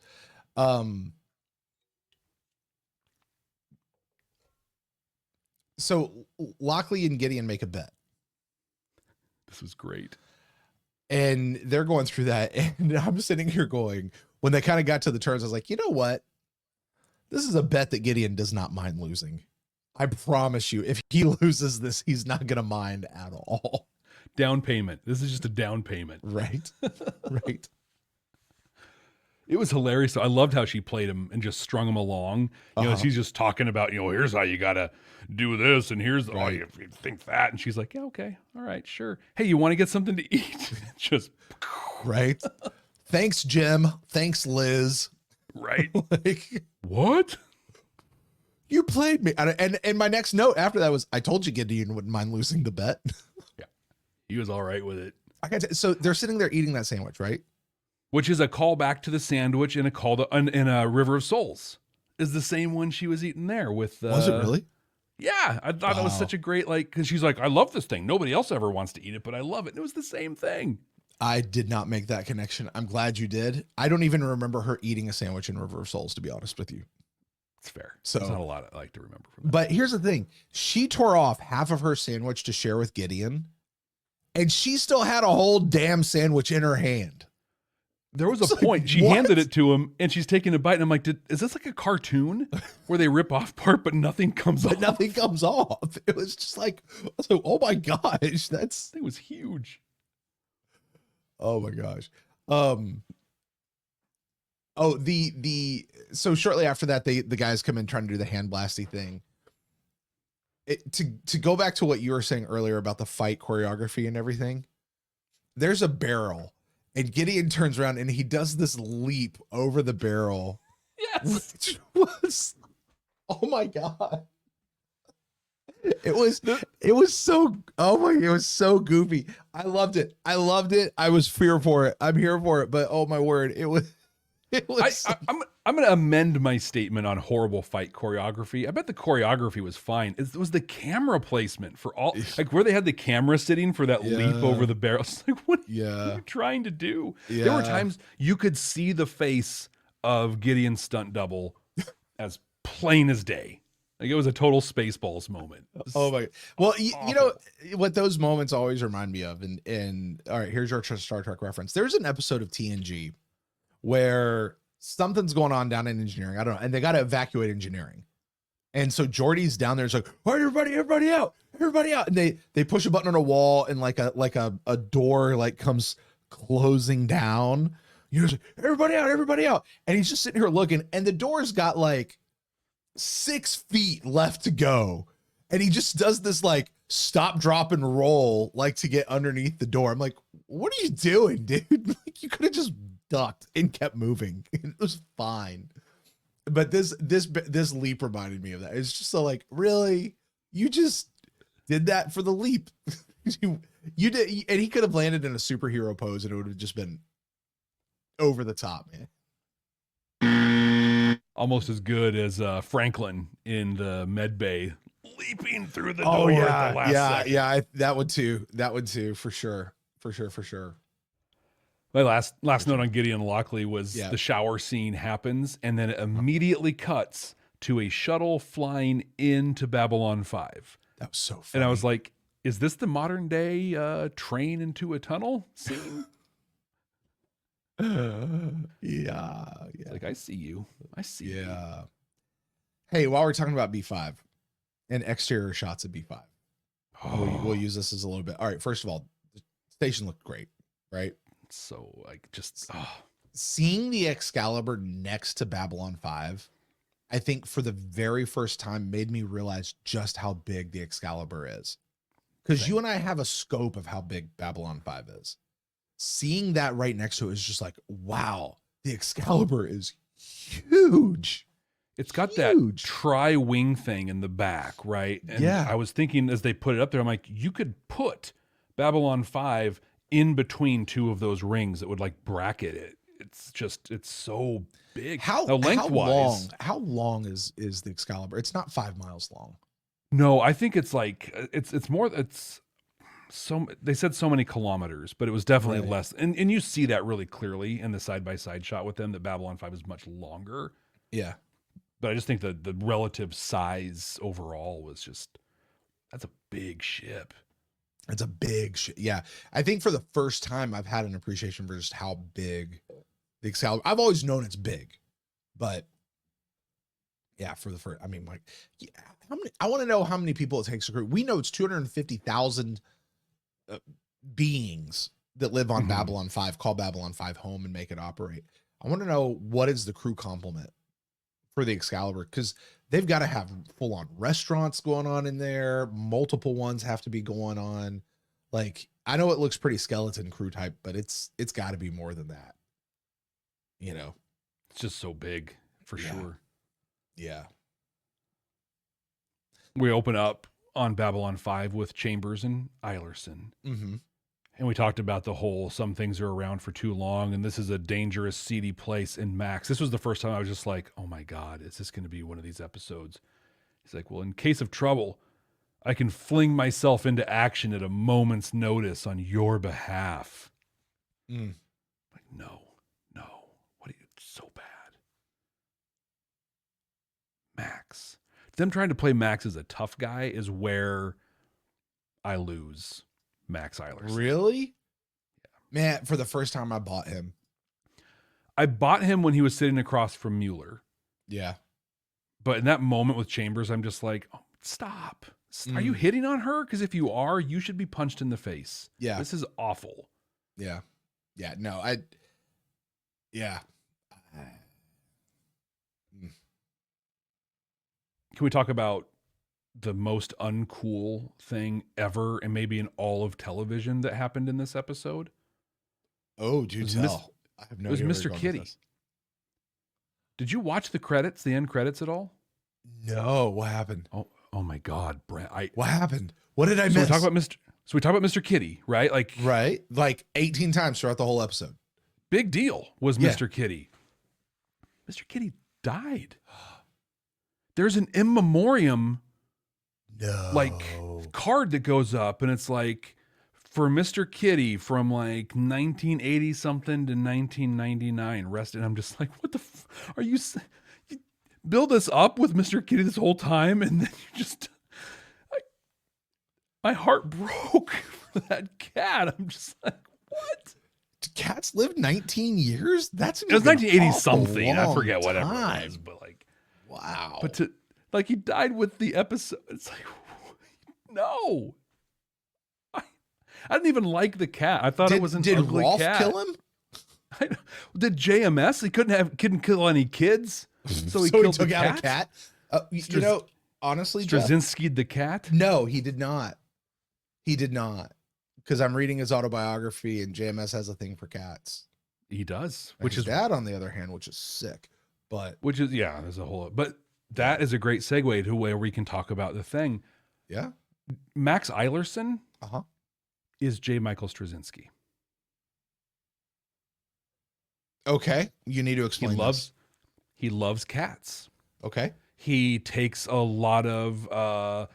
So Lockley and Gideon make a bet. This was great. And they're going through that. And I'm sitting here going, when they kind of got to the turns, I was like, you know what? This is a bet that Gideon does not mind losing. I promise you, if he loses this, he's not going to mind at all. Down payment. This is just a down payment. Right. Right. It was hilarious. I loved how she played him and just strung him along. You know, she's just talking about, here's how you got to do this. And here's, oh, you think that. And she's like, yeah, okay. All right, sure. Hey, you want to get something to eat? Just. Right. Thanks, Jim. Thanks, Liz. Right. Like, what? You played me. And my next note after that was, I told you Gideon wouldn't mind losing the bet. Yeah. He was all right with it. So they're sitting there eating that sandwich, right? Which is a callback to the sandwich and a call to in a River of Souls. Is the same one she was eating there with. Was it really? Yeah, I thought it was such a great, because she's like, I love this thing. Nobody else ever wants to eat it, but I love it. And it was the same thing. I did not make that connection. I'm glad you did. I don't even remember her eating a sandwich in River of Souls, to be honest with you. It's fair. So there's not a lot I like to remember from that. But here's the thing. She tore off half of her sandwich to share with Gideon, and she still had a whole damn sandwich in her hand. There was a point. She handed it to him, and she's taking a bite, and I'm like, is this like a cartoon where they rip off part, but nothing comes off? Nothing comes off. It was just like, oh my gosh, that thing was huge. Oh my gosh. So shortly after that, the guys come in trying to do the hand blasty thing. To go back to what you were saying earlier about the fight choreography and everything, there's a barrel. And Gideon turns around and he does this leap over the barrel. Yes. Which was, oh my God. It was so, it was so goofy. I loved it. I was here for it. I'm here for it. But oh my word, it was. I'm going to amend my statement on horrible fight choreography. I bet the choreography was fine. It was the camera placement for all, like where they had the camera sitting for that leap over the barrel. It's like, what are you trying to do? Yeah. There were times you could see the face of Gideon's stunt double as plain as day. Like it was a total Spaceballs moment. Oh my! Well, you know what those moments always remind me of, and all right, here's your Star Trek reference. There's an episode of TNG where something's going on down in engineering. I don't know, and they got to evacuate engineering, and so Geordi's down there. It's like, all right, everybody out, and they push a button on a wall, and like a door like comes closing down. You're just like, everybody out, and he's just sitting here looking, and the door's got like 6 feet left to go, and he just does this like stop, drop, and roll like to get underneath the door. I'm like, what are you doing, dude? Like you could have just ducked and kept moving. It was fine. But this leap reminded me of that. It's just so like, really, you just did that for the leap. you did, and he could have landed in a superhero pose, and it would have just been over the top, man. Almost as good as Franklin in the med bay leaping through the door at the last second. That would too, for sure. My last note on Gideon Lockley was the shower scene happens, and then it immediately cuts to a shuttle flying into Babylon 5. That was so funny. And I was like, is this the modern day train into a tunnel scene? Yeah. Like, I see you. Yeah. Hey, while we're talking about B5 and exterior shots of B5, we'll use this as a little bit. All right. First of all, the station looked great, right? So like seeing the Excalibur next to Babylon 5, I think for the very first time made me realize just how big the Excalibur is. Because you and I have a scope of how big Babylon 5 is. seeing that right next to it is just like, wow, the Excalibur is huge. It's got that tri-wing thing in the back, right? And yeah. I was thinking as they put it up there, I'm like, you could put Babylon 5 in between two of those rings that would like bracket it. It's so big. How long is the Excalibur? It's not 5 miles long. No, I think it's like it's more. It's so they said so many kilometers, but it was definitely less. And you see that really clearly in the side by side shot with them. That Babylon 5 is much longer. Yeah, but I just think the relative size overall was just that's a big ship. It's a big ship. Yeah, I think for the first time I've had an appreciation for just how big the Excalibur. I've always known it's big, but yeah, for the first, I mean, like, yeah, I want to know how many people it takes to crew. We know it's 250,000 beings that live on Babylon 5, call Babylon 5 home and make it operate. I want to know what is the crew complement for the Excalibur, because they've got to have full on restaurants going on in there. Multiple ones have to be going on. Like, I know it looks pretty skeleton crew type, but it's got to be more than that. You know, it's just so big for sure. Yeah. We open up on Babylon 5 with Chambers and Eilerson. Mm-hmm. And we talked about the whole, some things are around for too long, and this is a dangerous, seedy place in Max. This was the first time I was just like, oh my God, is this going to be one of these episodes? He's like, well, in case of trouble, I can fling myself into action at a moment's notice on your behalf. Like, no, what are you, so bad. Max. Them trying to play Max as a tough guy is where I lose Max Eilerson. Really? Yeah. Man, for the first time I bought him. I bought him when he was sitting across from Mueller. Yeah. But in that moment with Chambers, I'm just like, oh, stop. Are you hitting on her? Because if you are, you should be punched in the face. Yeah. This is awful. Yeah. Yeah. No, yeah. Can we talk about the most uncool thing ever and maybe in all of television that happened in this episode? Oh, do tell. I have no idea. It was Mr. Kitty. Did you watch the credits, the end credits at all? No. What happened? Oh my God, Brent. What happened? What did I miss? We talk about Mr. Kitty, right? Like 18 times throughout the whole episode. Big deal was Mr. Kitty. Mr. Kitty died. There's an in memoriam card that goes up, and it's like for Mr. Kitty from like 1980 something to 1999 rested. And I'm just like, what the are you build us up with Mr. Kitty this whole time, and then you just my heart broke for that cat. I'm just like, what? Cats lived 19 years? It was 1980 something. I forget whatever it was, but like, wow. But he died with the episode. It's like, no. I didn't even like the cat. I thought it was an ugly Rolf cat. Kill him? Did JMS? He couldn't kill any kids, so he took out a cat. You know, honestly, Straczynski'd the cat. No, he did not. He did not. Because I'm reading his autobiography, and JMS has a thing for cats. He does, which is dad, on the other hand, which is sick. There's a whole. But that is a great segue to where we can talk about the thing. Yeah, Max Eilerson is J. Michael Straczynski. Okay, you need to explain. He loves cats. Okay, he takes a lot of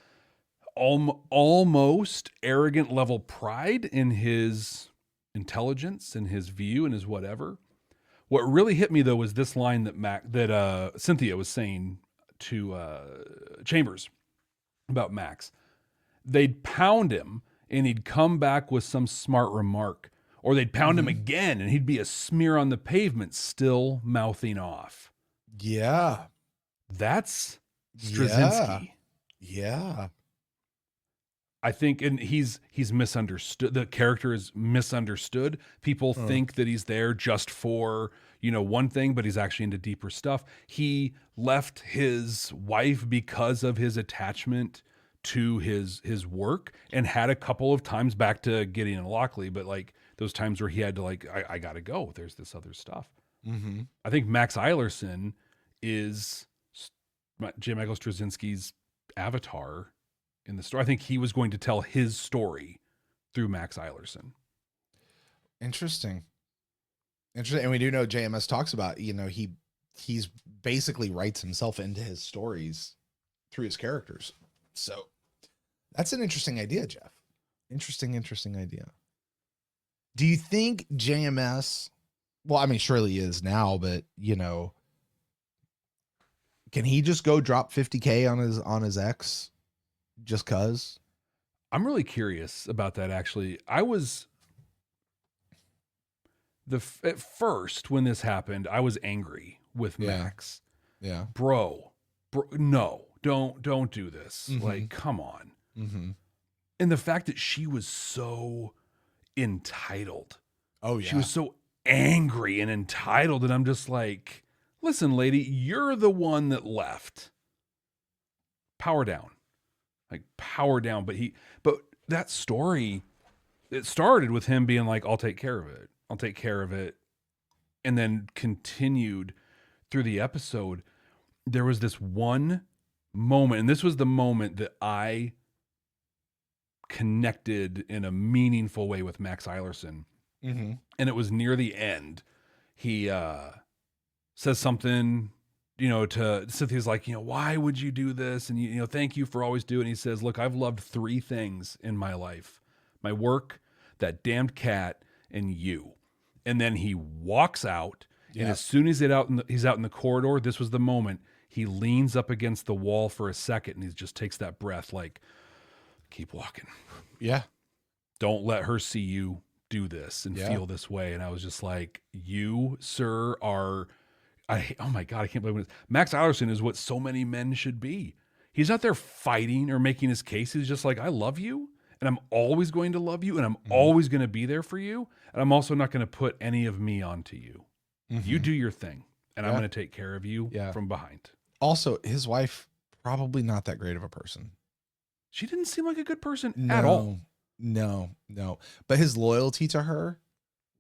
almost arrogant level pride in his intelligence and his view and his whatever. What really hit me though was this line that Cynthia was saying to Chambers about Max. They'd pound him and he'd come back with some smart remark, or they'd pound him again and he'd be a smear on the pavement, still mouthing off. Yeah, that's Straczynski. Yeah. I think, and he's misunderstood. The character is misunderstood. People think that he's there just for, one thing, but he's actually into deeper stuff. He left his wife because of his attachment to his work, and had a couple of times, back to Gideon and Lockley, but like those times where he had to like, I gotta go. There's this other stuff. Mm-hmm. I think Max Eilerson is J. Michael Straczynski's avatar in the story. I think he was going to tell his story through Max Eilerson. Interesting. And we do know JMS talks about, he's basically writes himself into his stories through his characters. So that's an interesting idea, Jeff. Interesting idea. Do you think JMS, well, I mean, surely he is now, but can he just go drop 50K on his ex just cause? I'm really curious about that. Actually, I was at first when this happened, I was angry with Max. Yeah. Bro, no, don't do this. Mm-hmm. Like, come on. Mm-hmm. And the fact that she was so entitled. Oh yeah. She was so angry and entitled. And I'm just like, listen, lady, you're the one that left. Power down. Like, power down. But that story, it started with him being like, I'll take care of it. I'll take care of it. And then continued through the episode. There was this one moment, and this was the moment that I connected in a meaningful way with Max Eilerson. Mm-hmm. And it was near the end. He says something, to Cynthia's like, why would you do this? And, thank you for always doing. He says, look, I've loved 3 things in my life: my work, that damned cat, and you. And then he walks out. Yeah. And as soon as he's out in the corridor, this was the moment he leans up against the wall for a second and he just takes that breath like, keep walking. Yeah. Don't let her see you do this and feel this way. And I was just like, you, sir, are... oh my God, I can't believe it. Max Eilerson is what so many men should be. He's not there fighting or making his case. He's just like, I love you, and I'm always going to love you, and I'm always going to be there for you, and I'm also not going to put any of me onto you. Mm-hmm. You do your thing, and I'm going to take care of you from behind. Also, his wife, probably not that great of a person. She didn't seem like a good person at all. No. But his loyalty to her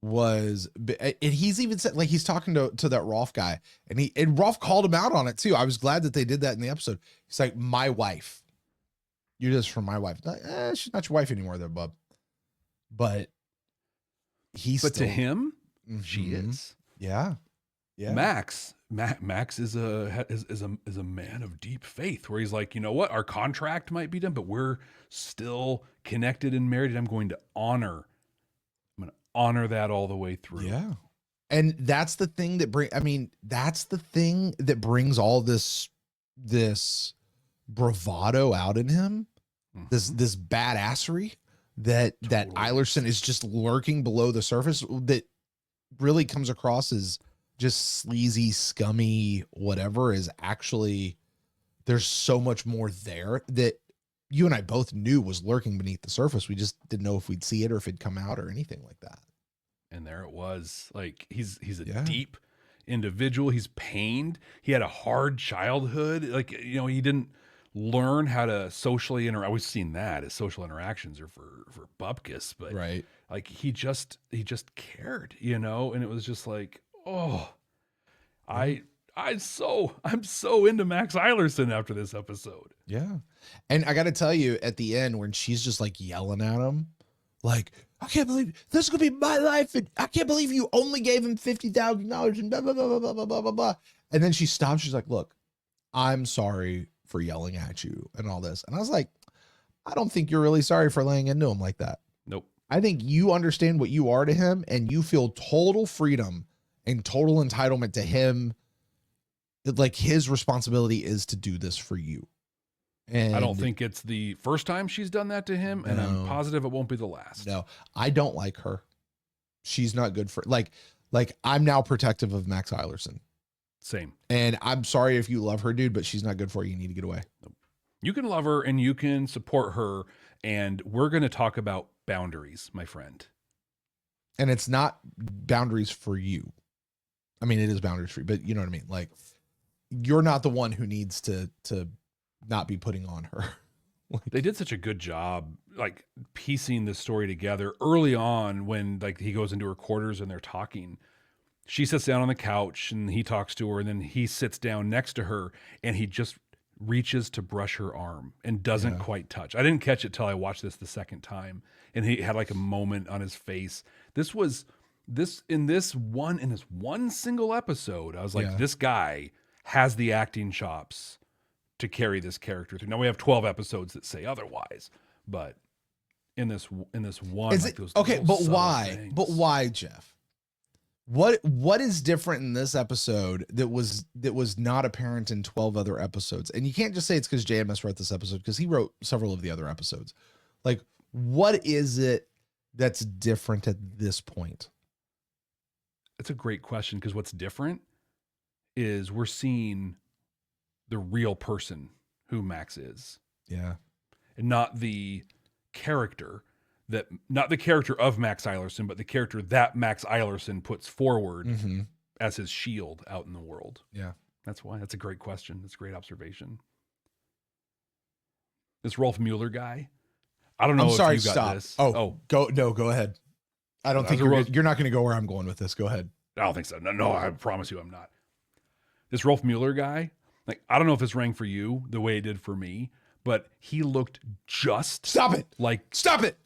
was, and he's even said, like, he's talking to that Rolf guy, and Rolf called him out on it too. I was glad that they did that in the episode. He's like, my wife, you're just from my wife. Like, she's not your wife anymore though, bub. But to him, she is. Yeah. Max is a man of deep faith, where he's like, you know what, our contract might be done, but we're still connected and married, and I'm going to honor that all the way through. Yeah. And that's the thing that brings all this bravado out in him, this badassery that Eilerson is just lurking below the surface, that really comes across as just sleazy, scummy, whatever, is actually, there's so much more there that you and I both knew was lurking beneath the surface. We just didn't know if we'd see it or if it'd come out or anything like that. And there it was. Like, he's a deep individual. He's pained. He had a hard childhood. Like, he didn't learn how to socially interact. We've seen that as social interactions are for bupkis, but like, he just cared, and it was just like, oh, I'm so into Max Eilerson after this episode. Yeah. And I got to tell you, at the end, when she's just like yelling at him, like, I can't believe this is going to be my life, and I can't believe you only gave him $50,000 and blah, blah, blah, blah, blah, blah, blah, blah. And then she stops. She's like, look, I'm sorry for yelling at you and all this. And I was like, I don't think you're really sorry for laying into him like that. Nope. I think you understand what you are to him, and you feel total freedom and total entitlement to him. Like, his responsibility is to do this for you. And I don't think it's the first time she's done that to him, and I'm positive it won't be the last. No, I don't like her. She's not good for, like I'm now protective of Max Eilerson. Same. And I'm sorry if you love her, dude, but she's not good for you. You need to get away. You can love her and you can support her, and we're going to talk about boundaries, my friend. And it's not boundaries for you. I mean, it is boundaries for you, but you know what I mean? Like, you're not the one who needs to not be putting on her. They did such a good job, like piecing this story together early on when like he goes into her quarters and they're talking. She sits down on the couch and he talks to her, and then he sits down next to her and he just reaches to brush her arm and doesn't quite touch. I didn't catch it till I watched this the second time, and he had like a moment on his face. In this one single episode, I was like, this guy has the acting chops to carry this character through. Now we have 12 episodes that say otherwise, but in this one, Is like it, those okay, little but subtle why? things. But why, Jeff? What is different in this episode that was not apparent in 12 other episodes? And you can't just say it's because JMS wrote this episode, because he wrote several of the other episodes. Like, what is it that's different at this point? It's a great question, because what's different is we're seeing the real person who Max is. Yeah. And not the character of Max Eilerson, but the character that Max Eilerson puts forward as his shield out in the world. Yeah. That's why. That's a great question. That's a great observation. This Rolf Mueller guy, I don't know if you got this. Go ahead. I don't think you're not going to go where I'm going with this. Go ahead. I don't think so. No, I promise you I'm not. This Rolf Mueller guy, like, I don't know if this rang for you the way it did for me, but he looked just Stop it. Stop it.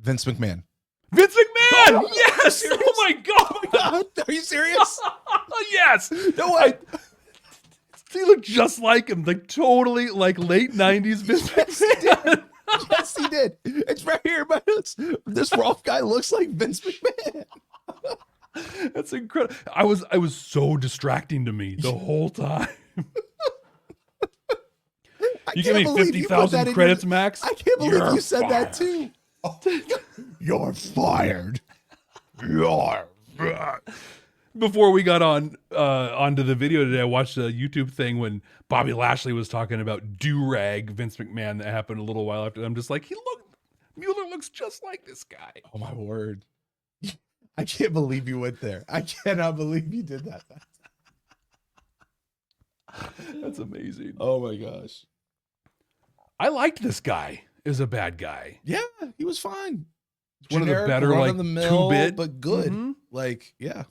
Vince McMahon. Vince McMahon! Yes! Oh my God! Are you serious? Yes! No way. He looked just like him, like totally like late 90s Vince McMahon. Yes, he did. It's right here in my notes. This Rolf guy looks like Vince McMahon. That's incredible. I was so distracting to me the whole time. You give me 50,000 credits, Max? I can't believe You're you said fired. that too. Oh, you're fired. You're fired. Before we got onto the video today, I watched a YouTube thing when Bobby Lashley was talking about do-rag Vince McMahon that happened a little while after. I'm just like, Mueller looks just like this guy. Oh my word. I can't believe you went there. I cannot believe you did that. That's amazing. Oh my gosh. I liked this guy as a bad guy. Yeah, he was fine. One of the better, like, 2-bit, but good. Like, yeah.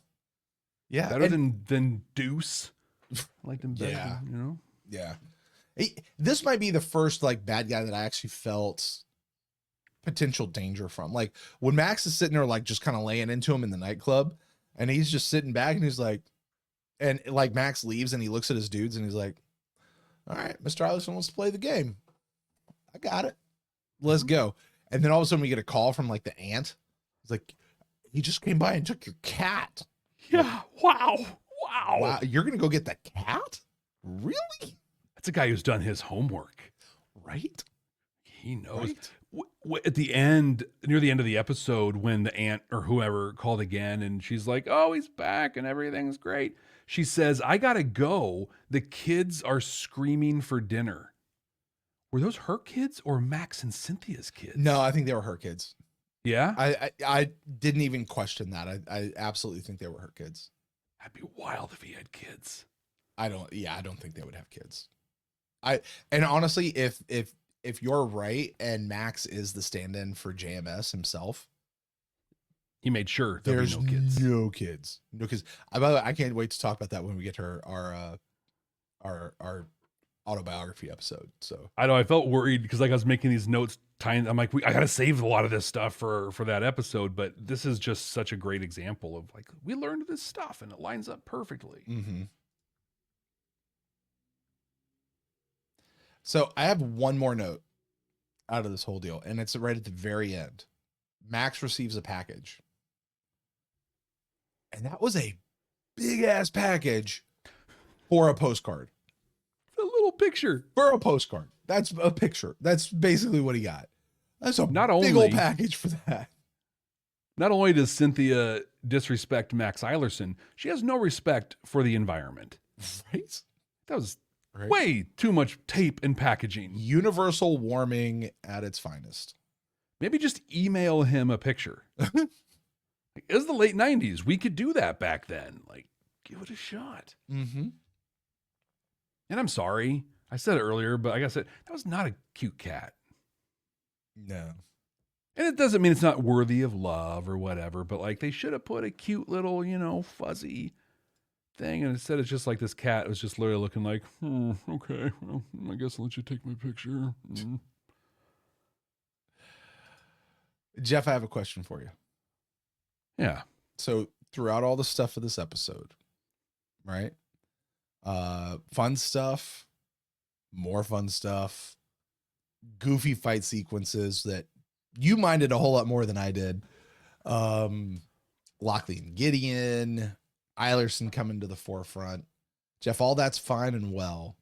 Yeah. Better than Deuce. I liked him better, Yeah. you know? Yeah. This might be the first like bad guy that I actually felt potential danger from. Like when Max is sitting there like just kind of laying into him in the nightclub, and he's just sitting back and he's like, and like Max leaves and he looks at his dudes and he's like, all right, Mr. Eilerson wants to play the game. I got it. Let's go. And then all of a sudden we get a call from like the aunt. It's like, he just came by and took your cat. Yeah. Wow. Wow. You're going to go get the cat? Really? That's a guy who's done his homework. Right? He knows. Right. At the end, near the end of the episode, when the aunt or whoever called again and she's like, oh, he's back and everything's great. She says, I got to go. The kids are screaming for dinner. Were those her kids or Max and Cynthia's kids? No, I think they were her kids. Yeah? I didn't even question that. I absolutely think they were her kids. That'd be wild if he had kids. I don't think they would have kids. And honestly, if you're right and Max is the stand-in for JMS himself, he made sure there's no kids. No kids. No kids. By the way, I can't wait to talk about that when we get to our autobiography episode. So I know I felt worried because like I was making these notes, I'm like, I got to save a lot of this stuff for that episode, but this is just such a great example of like, we learned this stuff and it lines up perfectly. Mm-hmm. So I have one more note out of this whole deal, and it's right at the very end. Max receives a package. And that was a big ass package for a postcard. A little picture. For a postcard. That's a picture. That's basically what he got. That's a Not big only- old package for that. Not only does Cynthia disrespect Max Eilerson, she has no respect for the environment. Right? That was Right. way too much tape and packaging. Universal warming at its finest. Maybe just email him a picture. It was the late 90s. We could do that back then. Like, give it a shot. Mm-hmm. And I'm sorry. I said it earlier, but like I said, that was not a cute cat. No. And it doesn't mean it's not worthy of love or whatever, but like they should have put a cute little, fuzzy thing. And instead it's just like this cat was just literally looking like, okay, well, I guess I'll let you take my picture. Jeff, I have a question for you. Yeah. So throughout all the stuff of this episode, right? Fun stuff, more fun stuff, goofy fight sequences that you minded a whole lot more than I did. Lockley and Gideon, Eilerson coming to the forefront. Jeff, all that's fine and well.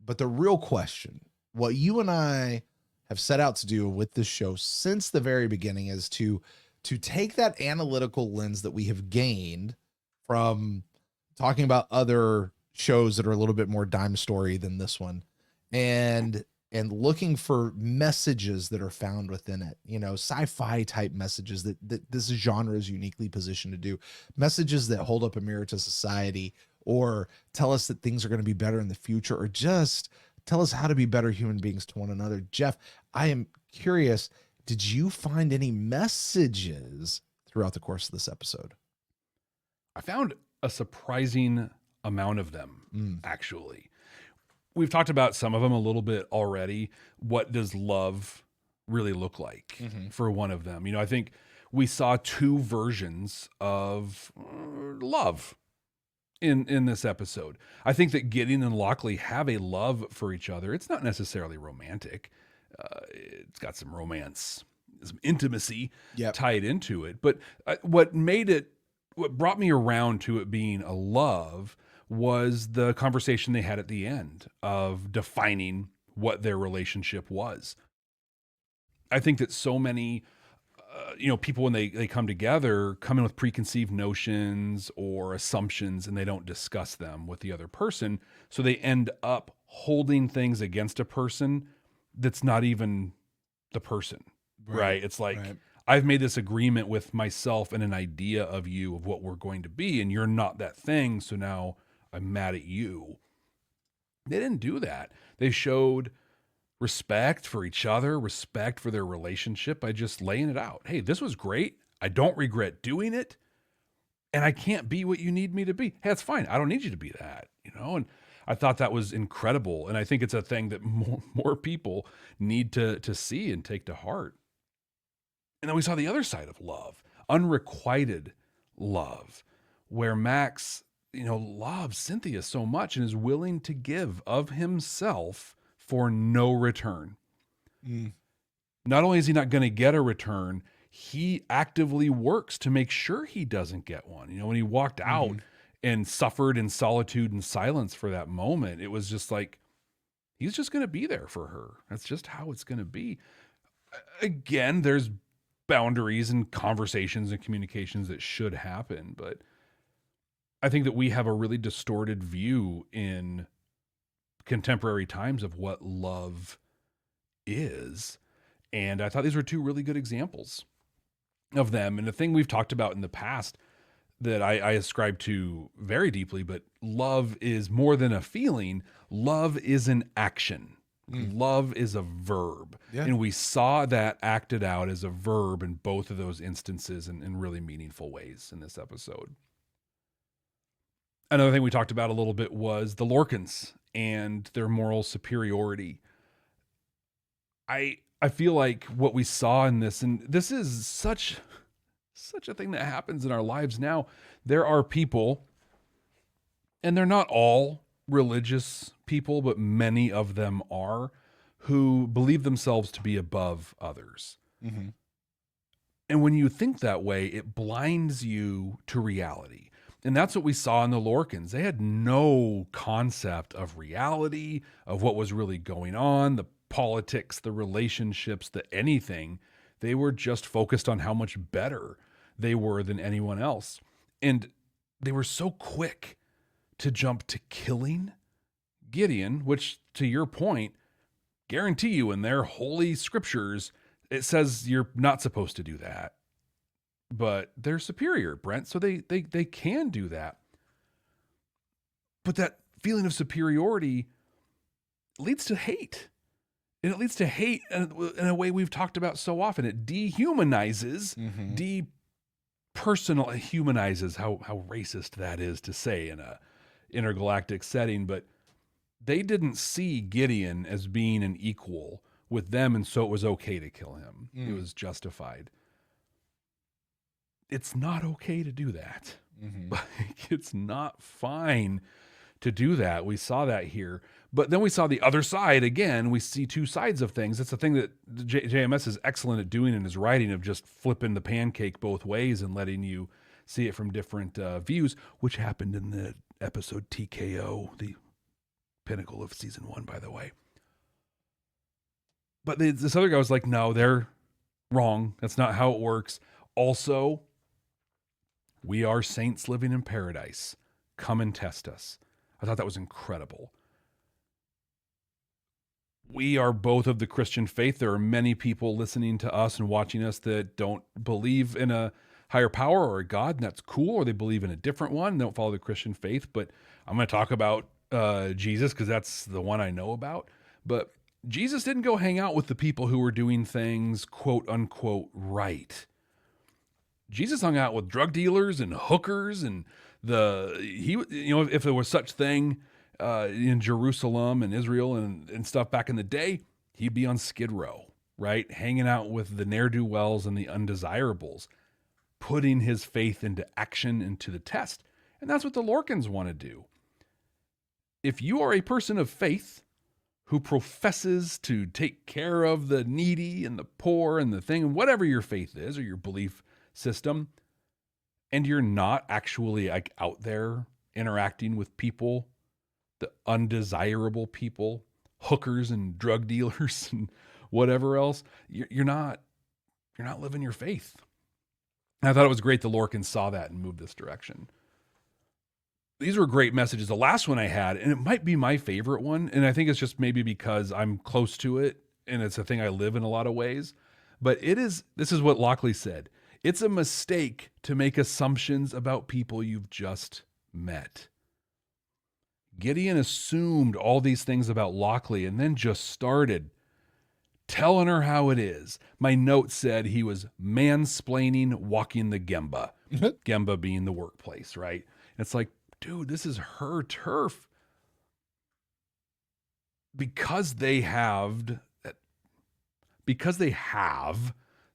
But the real question, what you and I have set out to do with this show since the very beginning, is to take that analytical lens that we have gained from talking about other shows that are a little bit more dime story than this one, and looking for messages that are found within it, sci-fi type messages that this genre is uniquely positioned to do, messages that hold up a mirror to society, or tell us that things are going to be better in the future, or just tell us how to be better human beings to one another. Jeff, I am curious, did you find any messages throughout the course of this episode? I found a surprising amount of them, actually. We've talked about some of them a little bit already. What does love really look like for one of them? I think we saw two versions of love in this episode. I think that Gideon and Lockley have a love for each other. It's not necessarily romantic. It's got some romance, some intimacy tied into it. But what brought me around to it being a love was the conversation they had at the end of defining what their relationship was. I think that so many, people, when they come together, come in with preconceived notions or assumptions, and they don't discuss them with the other person. So they end up holding things against a person that's not even the person, right? It's like, I've made this agreement with myself and an idea of you, of what we're going to be, and you're not that thing. So now I'm mad at you. They didn't do that. They showed respect for each other, respect for their relationship by just laying it out. Hey, this was great. I don't regret doing it. And I can't be what you need me to be. Hey, that's fine. I don't need you to be that, and I thought that was incredible. And I think it's a thing that more people need to see and take to heart. And then we saw the other side of love, unrequited love, where Max, loves Cynthia so much and is willing to give of himself for no return. Not only is he not going to get a return, he actively works to make sure he doesn't get one. When he walked out and suffered in solitude and silence for that moment, it was just like, he's just going to be there for her. That's just how it's going to be. Again, there's boundaries and conversations and communications that should happen, but I think that we have a really distorted view in contemporary times of what love is. And I thought these were two really good examples of them. And the thing we've talked about in the past that I ascribe to very deeply, but love is more than a feeling. Love is an action. Love is a verb. Yeah. And we saw that acted out as a verb in both of those instances in really meaningful ways in this episode. Another thing we talked about a little bit was the Lorcans and their moral superiority. I feel like what we saw in this, and this is such a thing that happens in our lives now. There are people, and they're not all religious people, but many of them are, who believe themselves to be above others. And when you think that way, it blinds you to reality. And that's what we saw in the Lorcans. They had no concept of reality, of what was really going on, the politics, the relationships, the anything. They were just focused on how much better they were than anyone else. And they were so quick to jump to killing Gideon, which, to your point, guarantee you in their holy scriptures, it says you're not supposed to do that. But they're superior, Brent, so they can do that. But that feeling of superiority leads to hate. And it leads to hate in a way we've talked about so often. It dehumanizes, humanizes, how racist that is to say in a intergalactic setting. But they didn't see Gideon as being an equal with them, and so it was okay to kill him. It was justified. It's not okay to do that. Like, it's not fine to do that. We saw that here. But then we saw the other side again. We see two sides of things. It's a thing that JMS is excellent at doing in his writing, of just flipping the pancake both ways and letting you see it from different views, which happened in the episode TKO, the pinnacle of season 1, by the way. But this other guy was like, no, they're wrong. That's not how it works. Also, we are saints living in paradise. Come and test us. I thought that was incredible. We are both of the Christian faith. There are many people listening to us and watching us that don't believe in a higher power or a God, and that's cool, or they believe in a different one. They don't follow the Christian faith. But I'm going to talk about Jesus because that's the one I know about. But Jesus didn't go hang out with the people who were doing things, quote unquote, right. Jesus hung out with drug dealers and hookers, and if there was such thing in Jerusalem and Israel and stuff back in the day, he'd be on Skid Row, right? Hanging out with the ne'er-do-wells and the undesirables, putting his faith into action, into the test. And that's what the Lorcans want to do. If you are a person of faith who professes to take care of the needy and the poor and the thing, whatever your faith is or your belief system, and you're not actually like out there interacting with people, the undesirable people, hookers and drug dealers and whatever else, you're not living your faith. And I thought it was great the Lorcans saw that and moved this direction. These were great messages. The last one I had, and it might be my favorite one, and I think it's just maybe because I'm close to it and it's a thing I live in a lot of ways, but this is what Lockley said. It's a mistake to make assumptions about people you've just met. Gideon assumed all these things about Lockley and then just started telling her how it is. My note said he was mansplaining, walking the Gemba. Gemba being the workplace, right? And it's like, dude, this is her turf. Because they have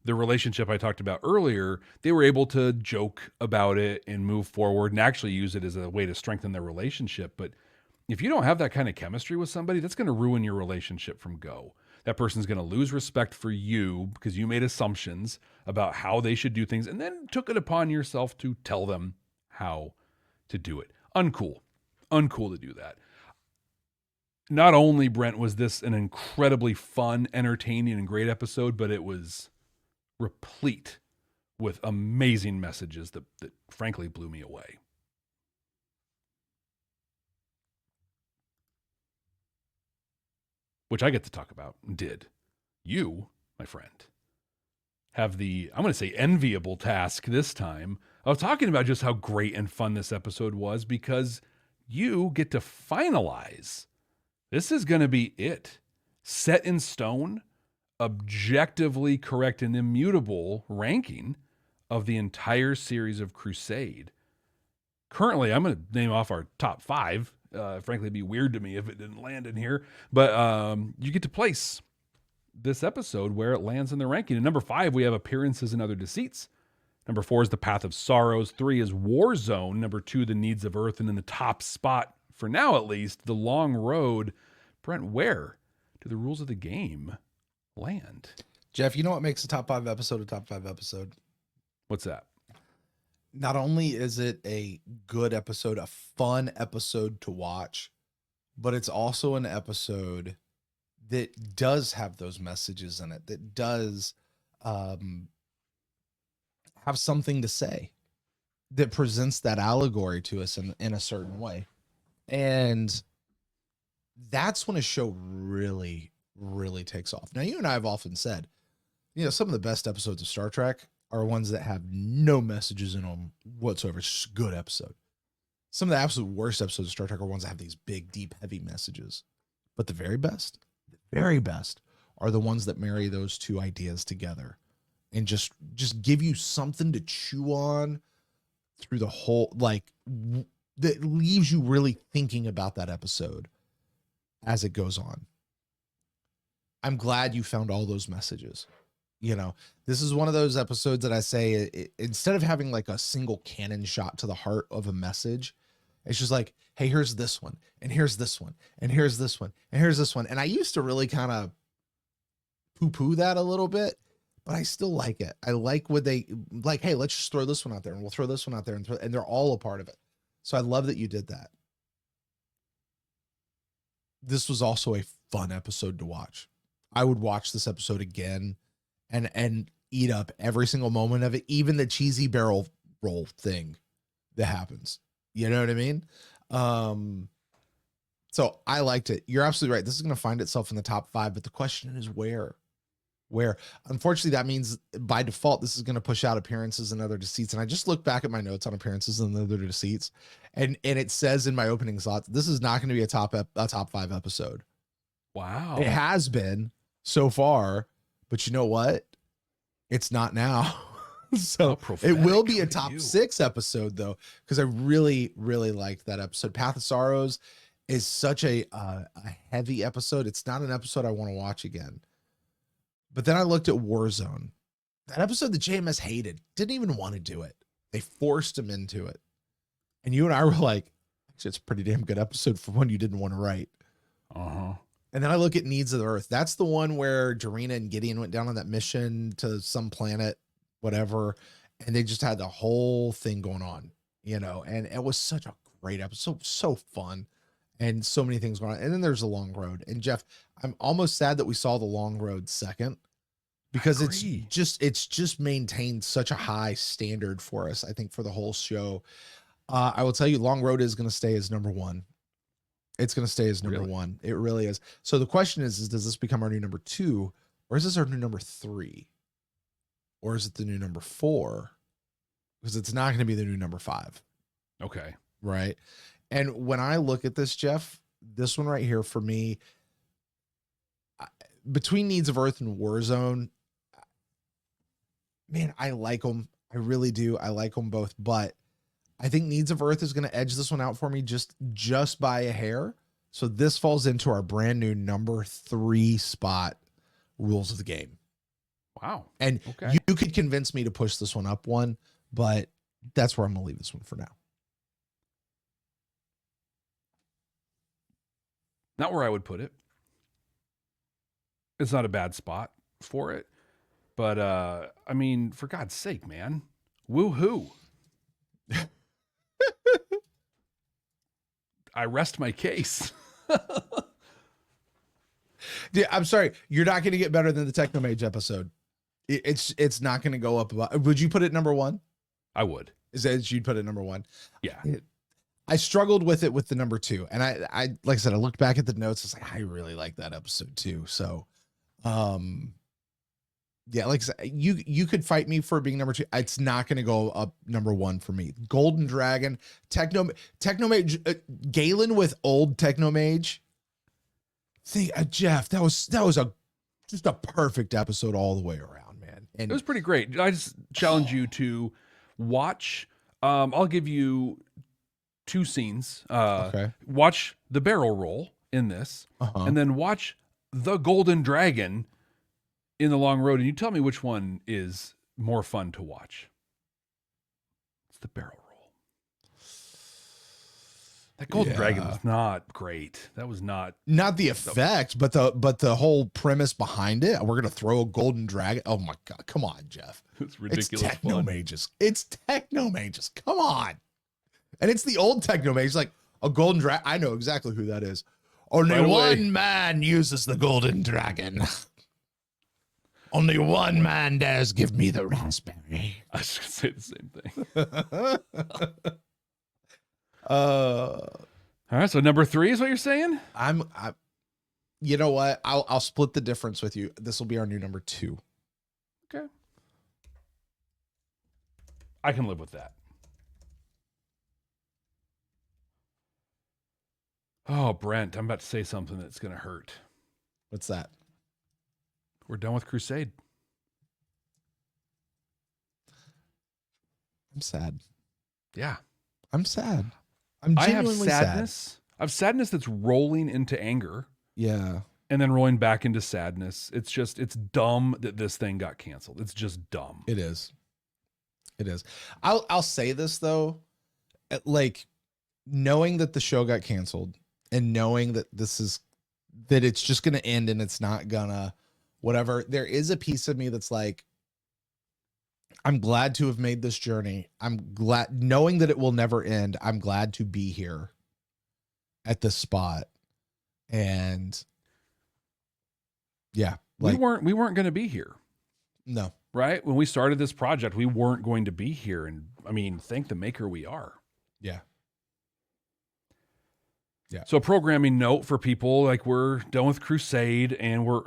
the relationship I talked about earlier, they were able to joke about it and move forward and actually use it as a way to strengthen their relationship. But if you don't have that kind of chemistry with somebody, that's going to ruin your relationship from go. That person's going to lose respect for you because you made assumptions about how they should do things and then took it upon yourself to tell them how to do it. Uncool to do that. Not only, Brent, was this an incredibly fun, entertaining, and great episode, but it was replete with amazing messages that frankly blew me away. Which I get to talk about and did. You, my friend, have the, I'm going to say, enviable task this time of talking about just how great and fun this episode was, because you get to finalize. This is going to be it. Set in stone, objectively correct and immutable ranking of the entire series of Crusade. Currently, I'm going to name off our top 5. Frankly, it'd be weird to me if it didn't land in here. But you get to place this episode where it lands in the ranking. At number 5, we have Appearances and Other Deceits. Number 4 is The Path of Sorrows. 3 is War Zone. Number 2, The Needs of Earth. And in the top spot, for now at least, The Long Road. Brent, where do the rules of the game land? Jeff, you know what makes a top 5 episode a top 5 episode? What's that? Not only is it a good episode, a fun episode to watch, but it's also an episode that does have those messages in it, that does have something to say, that presents that allegory to us in a certain way. And that's when a show really, really takes off. Now, you and I have often said, some of the best episodes of Star Trek are ones that have no messages in them whatsoever. It's just a good episode. Some of the absolute worst episodes of Star Trek are ones that have these big, deep, heavy messages. But the very best are the ones that marry those two ideas together and just give you something to chew on through the whole, like, that leaves you really thinking about that episode as it goes on. I'm glad you found all those messages. You know, this is one of those episodes that I say, instead of having like a single cannon shot to the heart of a message, it's just like, hey, here's this one, and here's this one, and here's this one, and here's this one. And I used to really kind of poo-poo that a little bit, but I still like it. I like what they like, hey, let's just throw this one out there, and we'll throw this one out there, and they're all a part of it. So I love that you did that. This was also a fun episode to watch. I would watch this episode again and eat up every single moment of it, even the cheesy barrel roll thing that happens. You know what I mean? So I liked it. You're absolutely right. This is going to find itself in the top 5, but the question is where? Unfortunately, that means by default, this is going to push out appearances and other deceits. And I just looked back at my notes on appearances and other deceits, and it says in my opening slot, this is not going to be a top 5 episode. Wow. It has been so far, but you know what? It's not now. So it will be a top 6 episode though, because I really, really liked that episode. Path of Sorrows is such a heavy episode. It's not an episode I want to watch again. But then I looked at Warzone. That episode that JMS hated, didn't even want to do it. They forced him into it. And you and I were like, actually, it's a pretty damn good episode for one you didn't want to write. Uh-huh. And then I look at Needs of the Earth. That's the one where Dorina and Gideon went down on that mission to some planet, whatever. And they just had the whole thing going on, you know, and it was such a great episode. So fun. And so many things going on. And then there's The Long Road. And Jeff, I'm almost sad that we saw The Long Road second, because it's just maintained such a high standard for us, I think, for the whole show. I will tell you, Long Road is going to stay as number 1. It's going to stay as number 1. It really is. So the question is, does this become our new number 2, or is this our new number 3? Or is it the new number 4? Because it's not going to be the new number 5. Okay. Right. And when I look at this, Jeff, this one right here for me, between Needs of Earth and Warzone, man, I like them. I really do. I like them both, but I think Needs of Earth is going to edge this one out for me just by a hair. So this falls into our brand new number 3 spot, Rules of the Game. Wow. And you could convince me to push this one up one, but that's where I'm going to leave this one for now. Not where I would put it. It's not a bad spot for it. But, I mean, for God's sake, man. Woo-hoo. I rest my case. Yeah, I'm sorry. You're not going to get better than the Technomage episode. It's not going to go up. Would you put it number 1? I would. Is that you'd put it number 1? Yeah. I struggled with it with the number 2. And I like I said, I looked back at the notes. It's like, I really like that episode too. So, yeah, like I said, you could fight me for being number 2. It's not going to go up number 1 for me. Golden Dragon, Technomage, Galen with old Technomage. See, Jeff, that was just a perfect episode all the way around, man. And it was pretty great. I just challenge you to watch. I'll give you 2 scenes. Okay. Watch the barrel roll in this, and then watch the Golden Dragon in The Long Road, and you tell me which one is more fun to watch. It's the barrel roll. That Golden Dragon was not great. That was not the effect, but the whole premise behind it. We're gonna throw a Golden Dragon. Oh my God, come on, Jeff. It's ridiculous. It's Technomages. It's Technomages. Come on. And it's the old Technomage, like a Golden Dragon. I know exactly who that is. Only one man uses the Golden Dragon. Only one man dares give me the raspberry. I was going to say the same thing. All right, so number 3 is what you're saying? You know what? I'll split the difference with you. This will be our new number 2. Okay. I can live with that. Oh, Brent, I'm about to say something that's going to hurt. What's that? We're done with Crusade. I'm sad. Yeah. I'm sad. I'm genuinely sadness. I have sadness that's rolling into anger. Yeah. And then rolling back into sadness. It's dumb that this thing got canceled. It's just dumb. It is. It is. I'll say this though, like knowing that the show got canceled and knowing that that it's just going to end and it's not gonna whatever. There is a piece of me that's like, I'm glad to have made this journey. I'm glad knowing that it will never end. I'm glad to be here at this spot. And yeah, like, we weren't going to be here. No. Right? When we started this project, we weren't going to be here. And I mean, thank the maker we are. Yeah. Yeah. So programming note for people, like we're done with Crusade and we're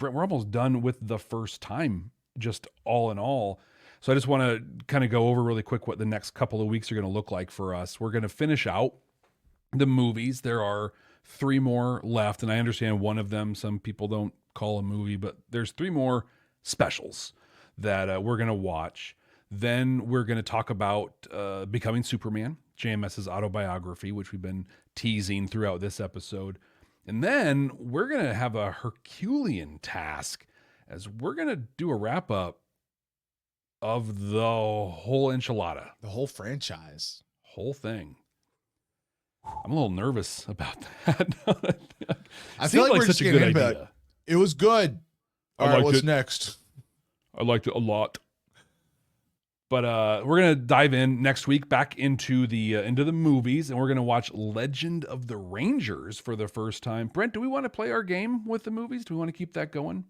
almost done with the first time, just all in all. So I just want to kind of go over really quick what the next couple of weeks are going to look like for us. We're going to finish out the movies. There are 3 more left. And I understand one of them, some people don't call a movie, but there's 3 more specials that we're going to watch. Then we're going to talk about Becoming Superman, JMS's autobiography, which we've been teasing throughout this episode. And then we're going to have a Herculean task as we're going to do a wrap up of the whole enchilada. The whole franchise. Whole thing. I'm a little nervous about that. I feel like we're just getting into it. It was good. All right, what's next? I liked it a lot. But we're going to dive in next week back into the movies, and we're going to watch Legend of the Rangers for the first time. Brent, do we want to play our game with the movies? Do we want to keep that going?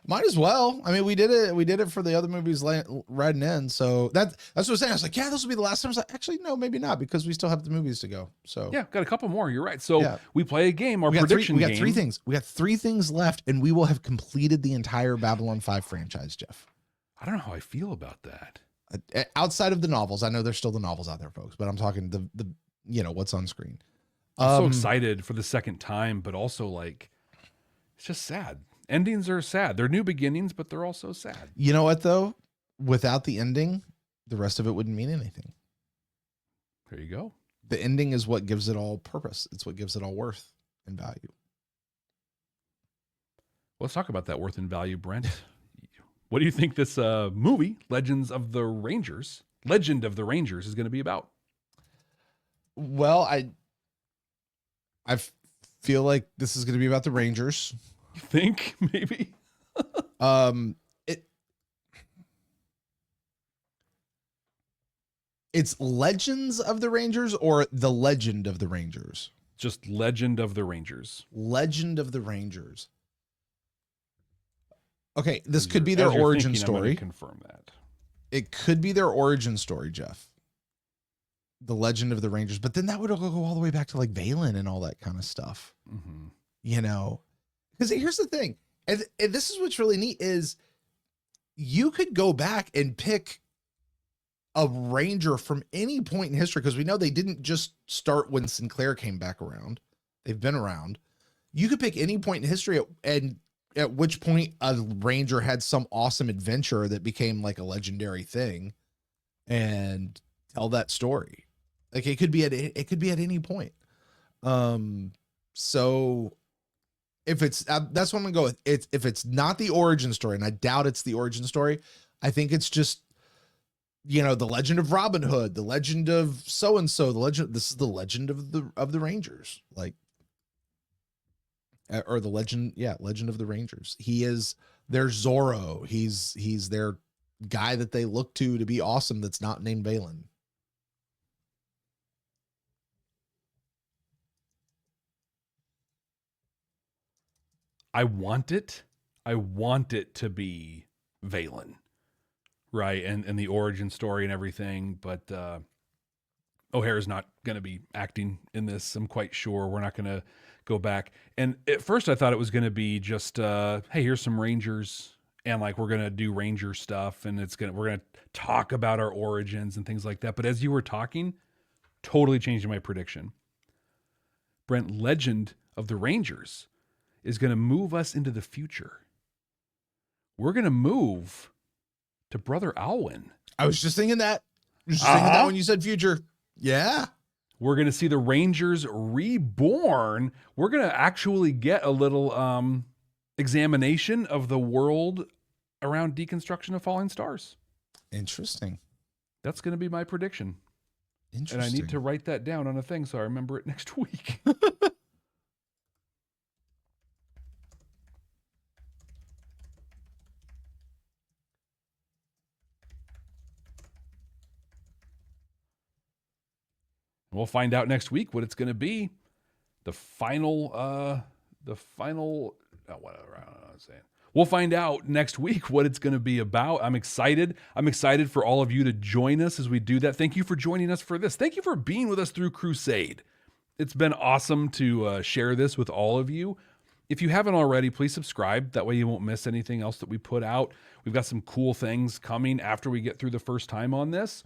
Might as well. I mean, we did it for the other movies riding in. So that's what I was saying. I was like, yeah, this will be the last time. I was like, actually, no, maybe not, because we still have the movies to go. So yeah, got a couple more. You're right. So we play a game, our prediction game. We got 3 things. We got 3 things left, and we will have completed the entire Babylon 5 franchise, Jeff. I don't know how I feel about that. Outside of the novels, I know there's still the novels out there, folks, but I'm talking the what's on screen. I'm so excited for the second time, but also like it's just sad. Endings are sad. They're new beginnings, but they're also sad. You know what though? Without the ending, the rest of it wouldn't mean anything. There you go. The ending is what gives it all purpose. It's what gives it all worth and value. Let's talk about that worth and value, Brent. What do you think this movie, Legend of the Rangers, is going to be about? Well, I feel like this is going to be about the Rangers. You think maybe? It's Legends of the Rangers or The Legend of the Rangers? Just Legend of the Rangers. Legend of the Rangers. Okay, this could be their origin story. Confirm that. It could be their origin story, Jeff. The Legend of the Rangers, but then that would go all the way back to like Valen and all that kind of stuff. Mm-hmm. You know, because here's the thing, and this is what's really neat is you could go back and pick a Ranger from any point in history, because we know they didn't just start when Sinclair came back around. They've been around. You could pick any point in history and at which point a Ranger had some awesome adventure that became like a legendary thing and tell that story. Like it could be at any point. So if it's, that's what I'm gonna go with. If it's not the origin story, and I doubt it's the origin story, I think it's just, the legend of Robin Hood, the legend of so-and-so, this is the legend of the Rangers, like, or the legend of the Rangers. He is their Zorro. He's their guy that they look to be awesome. That's not named Valen. I want it to be Valen, right? And the origin story and everything, but O'Hara's not going to be acting in this. I'm quite sure we're not going to go back. And at first I thought it was going to be just, hey, here's some Rangers, and like we're going to do Ranger stuff, and we're going to talk about our origins and things like that. But as you were talking, totally changing my prediction. Brent, Legend of the Rangers is going to move us into the future. We're going to move to Brother Alwyn. I was just thinking that. I was just thinking that when you said future. Yeah. We're going to see the Rangers reborn. We're going to actually get a little examination of the world around deconstruction of falling stars. Interesting. That's going to be my prediction. Interesting. And I need to write that down on a thing so I remember it next week. We'll find out next week what it's going to be. The final, whatever I'm saying. We'll find out next week what it's going to be about. I'm excited. I'm excited for all of you to join us as we do that. Thank you for joining us for this. Thank you for being with us through Crusade. It's been awesome to share this with all of you. If you haven't already, please subscribe. That way you won't miss anything else that we put out. We've got some cool things coming after we get through the first time on this.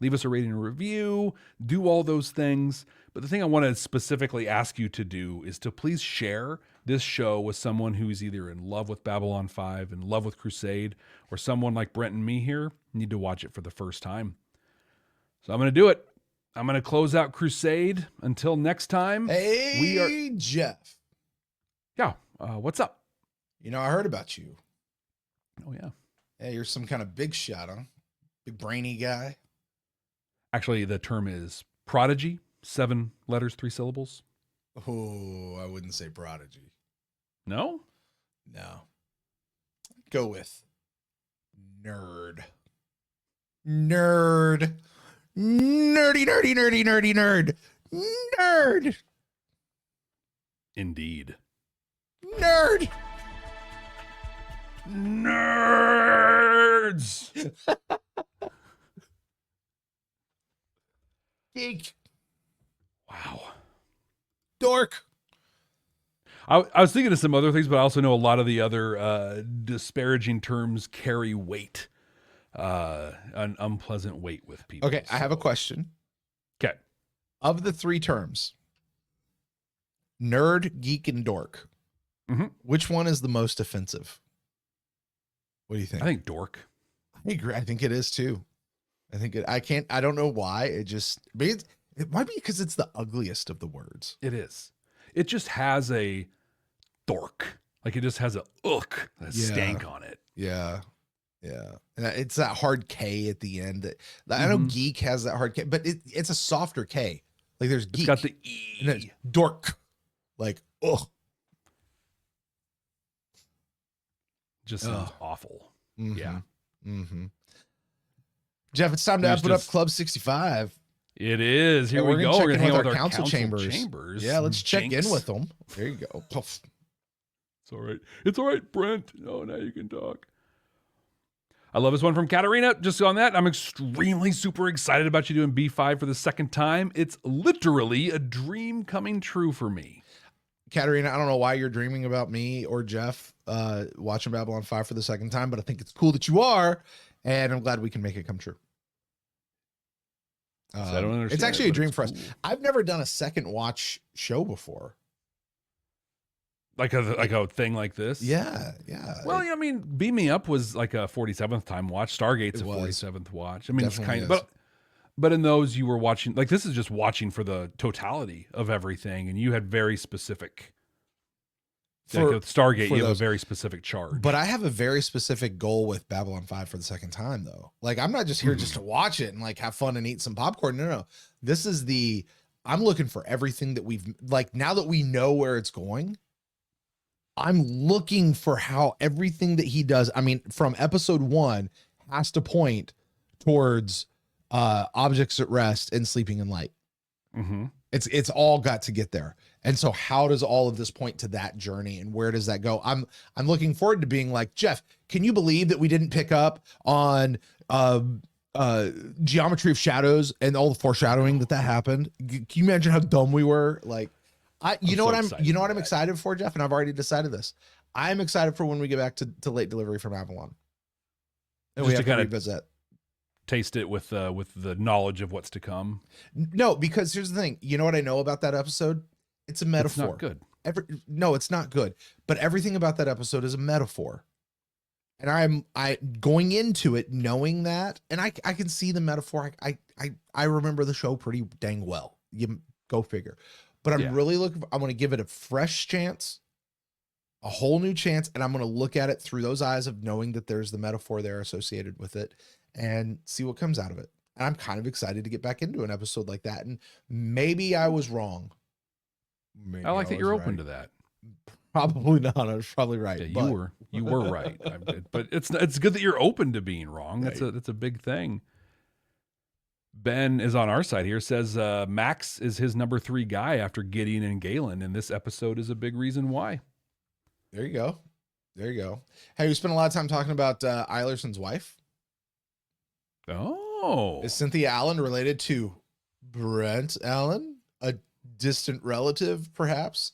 Leave us a rating and review, do all those things. But the thing I want to specifically ask you to do is to please share this show with someone who's either in love with Babylon 5, in love with Crusade, or someone like Brent and me here need to watch it for the first time. So I'm going to do it. I'm going to close out Crusade. Until next time. Hey, Jeff. Yeah. What's up? You know, I heard about you. Oh, yeah. Hey, you're some kind of big shot, huh? Big brainy guy. Actually, the term is prodigy. 7 letters, 3 syllables. Oh, I wouldn't say prodigy. No? No. Go with nerd. Nerd. Nerdy, nerdy, nerdy, nerdy, nerd. Nerd. Indeed. Nerd. Nerds. Geek. Wow. Dork. I was thinking of some other things, but I also know a lot of the other disparaging terms carry weight, an unpleasant weight with people. Okay, I have a question. Okay. Of the 3 terms, nerd, geek, and dork, which one is the most offensive? What do you think? I think dork. I agree. I think it is too. I don't know why. It might be because it's the ugliest of the words. It is. It just has a dork. Like it just has a stank on it. Yeah. Yeah. And it's that hard K at the end. I know geek has that hard K, but it's a softer K. Like there's geek. It's got the E. And it's dork. Like, ugh. Just sounds awful. Mm-hmm. Yeah. Mm-hmm. Jeff, it's time to put up Club 65. It is. Here we go. We're going to hang with out with our council chambers. Yeah, let's check in with them. There you go. It's all right. It's all right, Brent. Oh, now you can talk. I love this one from Katerina. Just on that, I'm extremely super excited about you doing B5 for the second time. It's literally a dream coming true for me. Katerina, I don't know why you're dreaming about me or Jeff watching Babylon 5 for the second time, but I think it's cool that you are, and I'm glad we can make it come true. I don't understand. It's actually a dream for us. Cool. I've never done a second watch show before. Like a thing like this? Yeah, yeah. Well, I mean, Beam Me Up was like a 47th time watch. Stargate's a 47th watch. I mean, it's kind of, but in those you were watching, like this is just watching for the totality of everything, and you had very specific. Like with Stargate, you have a very specific charge. But I have a very specific goal with Babylon 5 for the second time, though. Like, I'm not just here just to watch it and like have fun and eat some popcorn. No. This is I'm looking for everything that now that we know where it's going, I'm looking for how everything that he does, I mean, from episode 1 has to point towards objects at rest and sleeping in light. Mm-hmm. It's all got to get there. And so how does all of this point to that journey, and where does that go? I'm looking forward to being like, Jeff, can you believe that we didn't pick up on Geometry of Shadows and all the foreshadowing that happened? Can you imagine how dumb we were? Like, you know what I'm excited for, Jeff? And I've already decided this. I'm excited for when we get back to late delivery from Avalon. And we have to revisit. Taste it with the knowledge of what's to come. No, because here's the thing. You know what I know about that episode? It's a metaphor. It's not good. No, it's not good. But everything about that episode is a metaphor. And I going into it knowing that, and I can see the metaphor. I remember the show pretty dang well. You go figure. But I'm really I'm going to give it a fresh chance, a whole new chance, and I'm going to look at it through those eyes of knowing that there's the metaphor there associated with it and see what comes out of it. And I'm kind of excited to get back into an episode like that. And maybe I was wrong. I like that you're open to that. Probably not. I was probably right. Yeah, you were right. But it's good that you're open to being wrong. Right. That's a big thing. Ben is on our side here, says Max is his number 3 guy after Gideon and Galen, and this episode is a big reason why. There you go. There you go. Hey, we spent a lot of time talking about Eilerson's wife. Oh. Is Cynthia Allen related to Brent Allen? A distant relative, perhaps?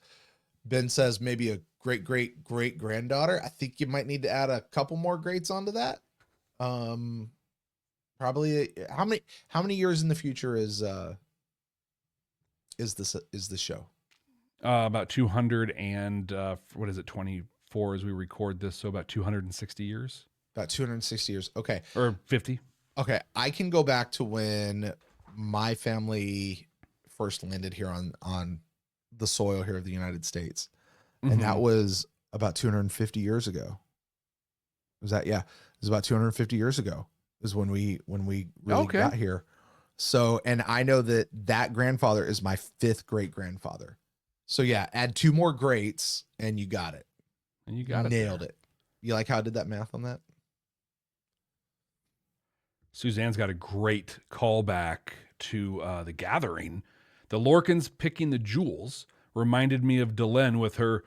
Ben says maybe a great-great-great-granddaughter. I think you might need to add a couple more greats onto that. Probably how many years in the future is the show? About 200 and what is it, 24 as we record this, so about 260 years. About 260 years. Okay. Or 50. Okay, I can go back to when my family first landed here on the soil here of the United States. And that was about 250 years ago. Was that? Yeah, it was about 250 years ago is when we really got here. So, and I know that grandfather is my 5th great grandfather. So yeah, add 2 more greats and you got it. And you got it. Nailed it. You like how I did that math on that? Suzanne's got a great callback to The Gathering. The Lorcans picking the jewels reminded me of Delenn with her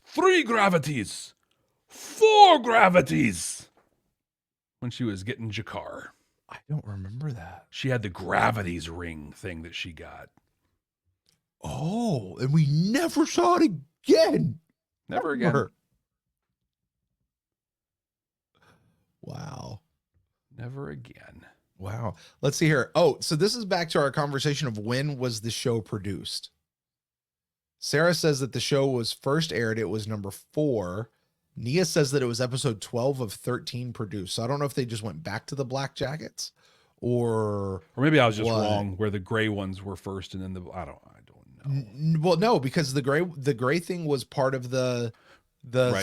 3 gravities, 4 gravities when she was getting Jakar. I don't remember that. She had the gravities ring thing that she got. Oh, and we never saw it again. Never again. Wow. Never again. Wow. Let's see here. Oh, so this is back to our conversation of when was the show produced. Sarah says that the show was first aired. It was number 4. Nia says that it was episode 12 of 13 produced. So I don't know if they just went back to the Black Jackets or maybe I was just wrong where the gray ones were first and then I don't know. Well, no, because the gray thing was part of the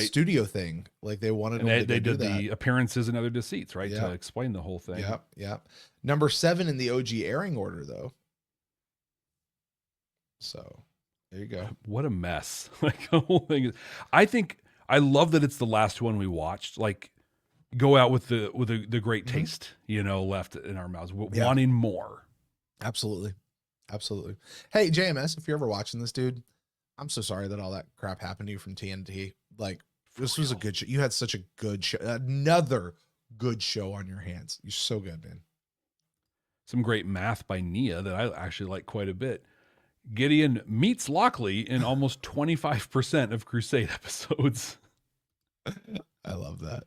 studio thing. Like they wanted and them they to did the appearances and other deceits, right? Yeah. To explain the whole thing. Yeah. Yeah. Number 7 in the OG airing order though. So there you go. What a mess. Like the whole thing is, I love that it's the last one we watched. Like go out with the great taste, left in our mouths, wanting more. Absolutely. Absolutely. Hey, JMS, if you're ever watching this, dude, I'm so sorry that all that crap happened to you from TNT. Like this was a good show. You had such a good show. Another good show on your hands. You're so good, man. Some great math by Nia that I actually like quite a bit. Gideon meets Lockley in almost 25% of Crusade episodes. I love that.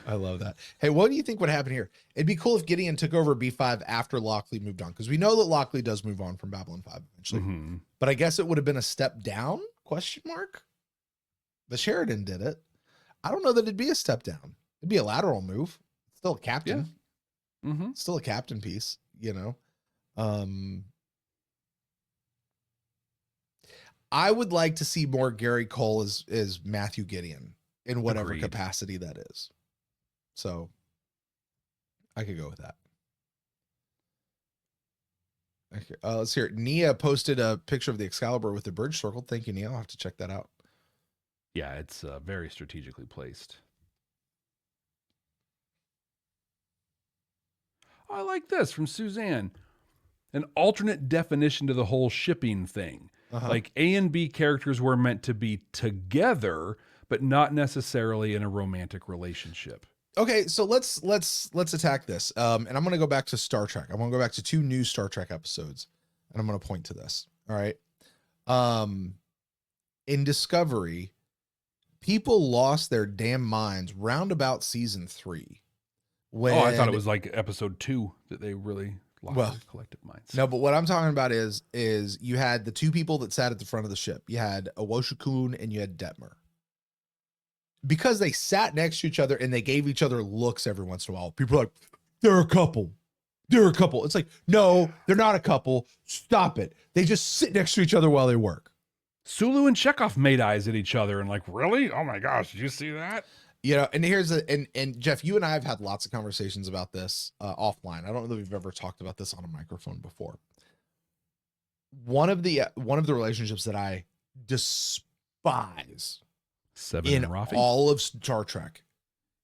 I love that. Hey, what do you think would happen here? It'd be cool if Gideon took over B5 after Lockley moved on, because we know that Lockley does move on from Babylon 5 eventually. Mm-hmm. But I guess it would have been a step down, ? The Sheridan did it. I don't know that it'd be a step down. It'd be a lateral move. Still a captain. Yeah. Mm-hmm. Still a captain piece, I would like to see more Gary Cole as Matthew Gideon in whatever Agreed. capacity that is. So I could go with that. Okay, let's hear it. Nia posted a picture of the Excalibur with the bridge circled. Thank you, Nia. I'll have to check that out. Yeah, it's very strategically placed. I like this from Suzanne. An alternate definition to the whole shipping thing. Uh-huh. Like A and B characters were meant to be together, but not necessarily in a romantic relationship. Okay, so let's attack this. And I'm going to go back to Star Trek. I'm going to go back to 2 new Star Trek episodes, and I'm going to point to this. All right. In Discovery, people lost their damn minds round about season 3. I thought it was like episode 2 that they really collective minds. No, but what I'm talking about is you had the two people that sat at the front of the ship. You had Owoshikun and you had Detmer. Because they sat next to each other and they gave each other looks every once in a while. People are like, they're a couple. They're a couple. It's like, no, they're not a couple. Stop it. They just sit next to each other while they work. Sulu and Chekhov made eyes at each other and like, really? Oh my gosh, did you see that? You know, and here's and Jeff, you and I have had lots of conversations about this offline. I don't know that we've ever talked about this on a microphone before. One of the relationships that I despise Seven in and Rafi. all of Star Trek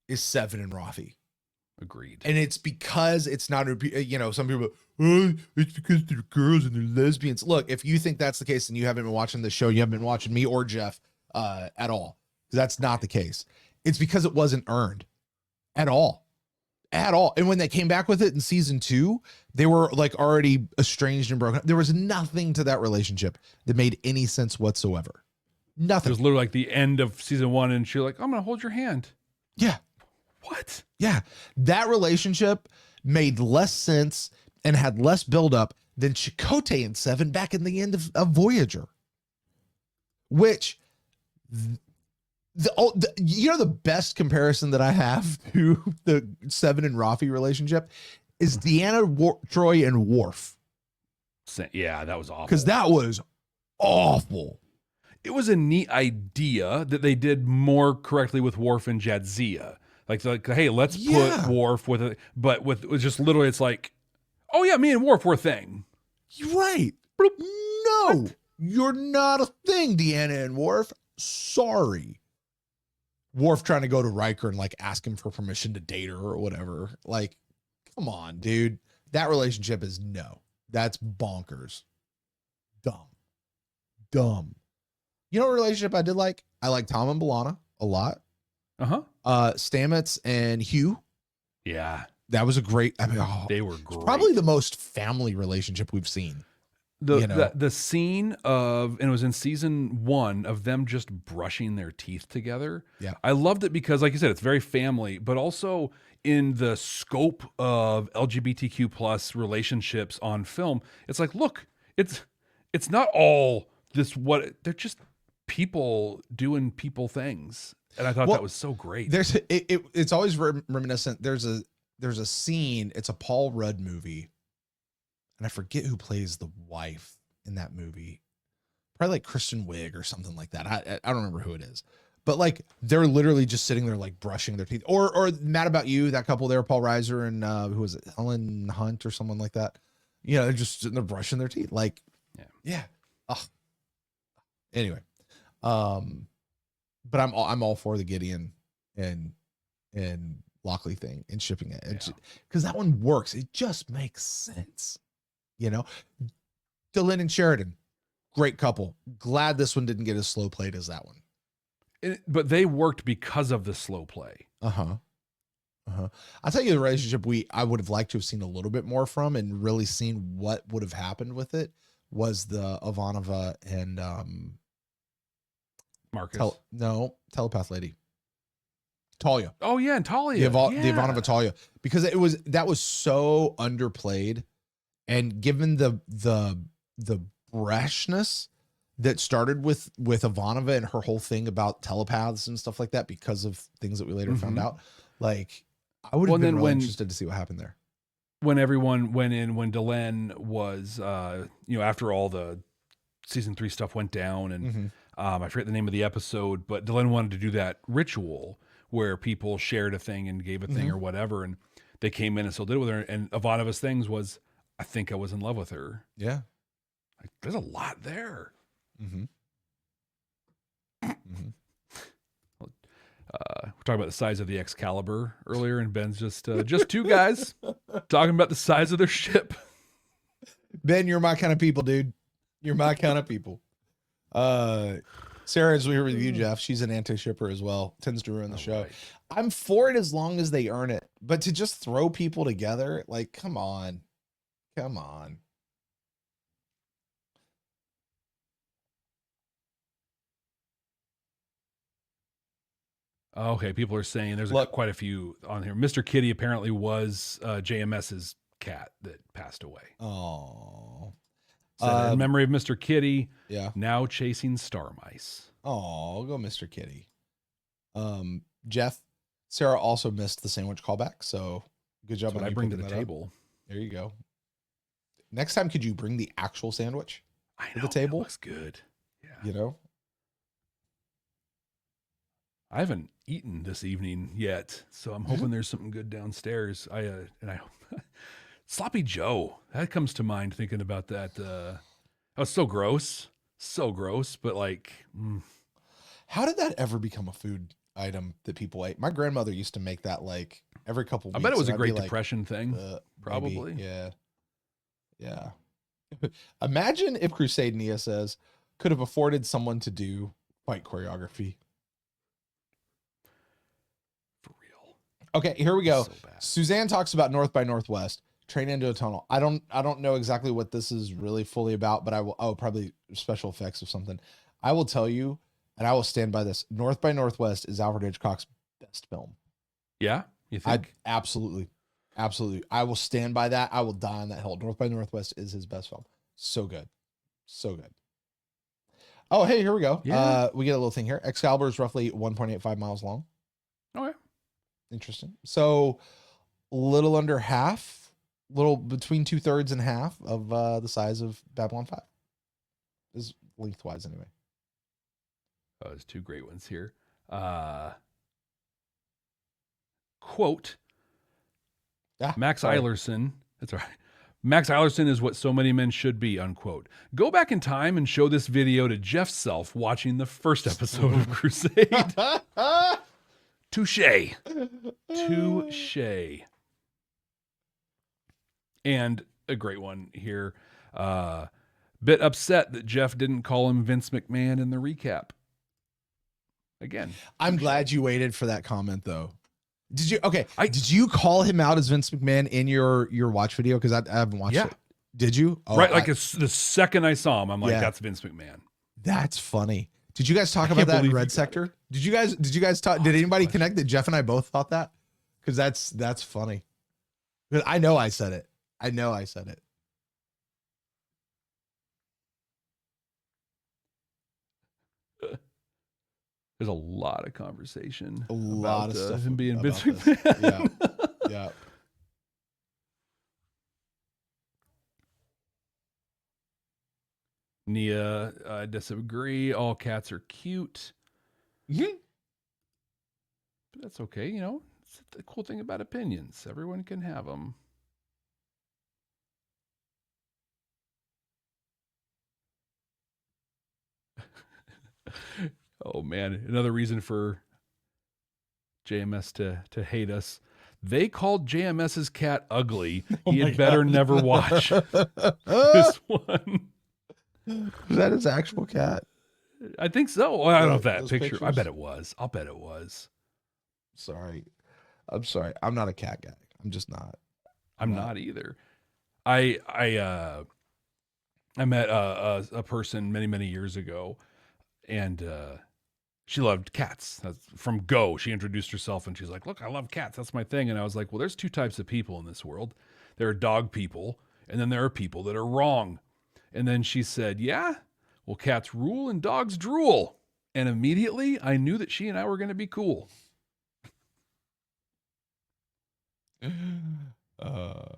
is Seven and Rafi. Agreed. And it's because it's not, you know, some people, oh, it's because they're girls and they're lesbians. Look, if you think that's the case and you haven't been watching the show, you haven't been watching me or Jeff at all. That's not the case. It's because it wasn't earned at all. And when they came back with it in season 2, they were like already estranged and broken. There was nothing to that relationship that made any sense whatsoever. Nothing. It was literally like the end of season 1 and she's like, I'm going to hold your hand. Yeah. What? Yeah. That relationship made less sense and had less buildup than Chakotay and Seven back in the end of Voyager. Which, the best comparison that I have to the Seven and Rafi relationship is Deanna Troy and Worf. Yeah, that was awful. Because that was awful. It was a neat idea that they did more correctly with Worf and Jadzia. Like, hey, let's put Worf with it, but with just literally, it's like, oh yeah, me and Worf were a thing. You're right. Bloop. No, what? You're not a thing, Deanna and Worf. Sorry. Worf trying to go to Riker and like ask him for permission to date her or whatever. Like, come on, dude. That relationship is no. That's bonkers. Dumb. You know what relationship I did like? I like Tom and B'Elanna a lot. Stamets and Hugh. Yeah. That was a great, they were great. Probably the most family relationship we've seen. The scene of, and it was in season 1, of them just brushing their teeth together. Yeah. I loved it because, like you said, it's very family, but also in the scope of LGBTQ plus relationships on film, it's like, look, it's not all this, they're just people doing people things. And I thought that was so great. It's always reminiscent. There's a scene, it's a Paul Rudd movie. And I forget who plays the wife in that movie. Probably like Kristen Wiig or something like that. I don't remember who it is. But like they're literally just sitting there like brushing their teeth. Or Mad About You, that couple there, Paul Reiser and who was it? Helen Hunt or someone like that. You know, they're just sitting there brushing their teeth. Like, yeah. Oh. Anyway. But I'm all for the Gideon and Lockley thing and shipping it. Because that one works. It just makes sense. You know, Dylan and Sheridan, great couple. Glad this one didn't get as slow played as that one. But they worked because of the slow play. I'll tell you the relationship I would have liked to have seen a little bit more from and really seen what would have happened with it was the Ivanova and Marcus. Telepath lady. Talia. Oh yeah, and Talia. The Ivanova Talia. Because that was so underplayed. And given the brashness that started with Ivanova and her whole thing about telepaths and stuff like that, because of things that we later found out, like I would have been really interested to see what happened there. When everyone went in, when Delenn was, after all the season 3 stuff went down, and I forget the name of the episode, but Delenn wanted to do that ritual where people shared a thing and gave a thing or whatever, and they came in and still did it with her. And Ivanova's things was, I think I was in love with her. Yeah. Like, there's a lot there. We're talking about the size of the Excalibur earlier, and Ben's just two guys talking about the size of their ship. Ben, you're my kind of people, dude. You're my kind of people. Sarah's here with you, Jeff. She's an anti-shipper as well. Tends to ruin the show. Right. I'm for it as long as they earn it. But to just throw people together, like, come on. Come on. Okay, people are saying there's quite a few on here. Mr. Kitty apparently was JMS's cat that passed away. Oh. In memory of Mr. Kitty, Yeah. now chasing star mice. Oh, go Mr. Kitty. Jeff, Sarah also missed the sandwich callback, so good job. That's what I bring to the table. There you go. Next time, could you bring the actual sandwich to the table? That looks good. Yeah. You know, I haven't eaten this evening yet, so I'm hoping there's something good downstairs. I Sloppy Joe, that comes to mind thinking about that. That was so gross, but like, how did that ever become a food item that people ate? My grandmother used to make that like every couple weeks. I bet it was a Great Depression thing. Probably. Maybe. Yeah. Imagine if Crusade Nia says could have afforded someone to do fight choreography. For real. Okay, here we go. So Suzanne talks about North by Northwest. Train into a tunnel. I don't know exactly what this is really fully about, but I will. Oh, probably special effects or something. I will tell you, and I will stand by this. North by Northwest is Alfred Hitchcock's best film. Yeah, you think? Absolutely. I will stand by that. I will die on that hill. North by Northwest is his best film. So good. Oh, hey, here we go. Yeah. We get a little thing here. Excalibur is roughly 1.85 miles long. Okay. Interesting. So little under half. Little between 2/3 and half of the size of Babylon 5 is lengthwise anyway. Oh, there's two great ones here. Quote, Max Eilerson. That's all right. Max Eilerson is what so many men should be, unquote. Go back in time and show this video to Jeff Self watching the first episode of Crusade. Touche. And a great one here. Bit upset that Jeff didn't call him Vince McMahon in the recap. Again. I'm glad you waited for that comment though. Did you? Okay. Did you call him out as Vince McMahon in your watch video? Because I haven't watched it. Did you? Oh, right. Like the second I saw him, I'm like, that's Vince McMahon. That's funny. Did you guys talk about that in Red Sector? Did you guys talk? Did anybody connect that Jeff and I both thought that? Because that's funny. I know I said it. There's a lot of conversation. A lot of stuff. Him being Vince McMahon. Yeah. Nia, I disagree. All cats are cute. Mm-hmm. But that's okay. You know, it's the cool thing about opinions. Everyone can have them. Oh man, another reason for JMS to hate us. They called JMS's cat ugly. He had better never watch this one. Is that his actual cat? I think so. Well, I don't know if that picture. Pictures? I bet it was. I'll bet it was. Sorry. I'm sorry. I'm not a cat guy. I'm just not. I'm not either. I met a person many years ago, and she loved cats. From Go, she introduced herself and she's like, "Look, I love cats. That's my thing." And I was like, "Well, there's two types of people in this world. There are dog people, and then there are people that are wrong." And then she said, "Yeah, well, cats rule and dogs drool." And immediately I knew that she and I were going to be cool. All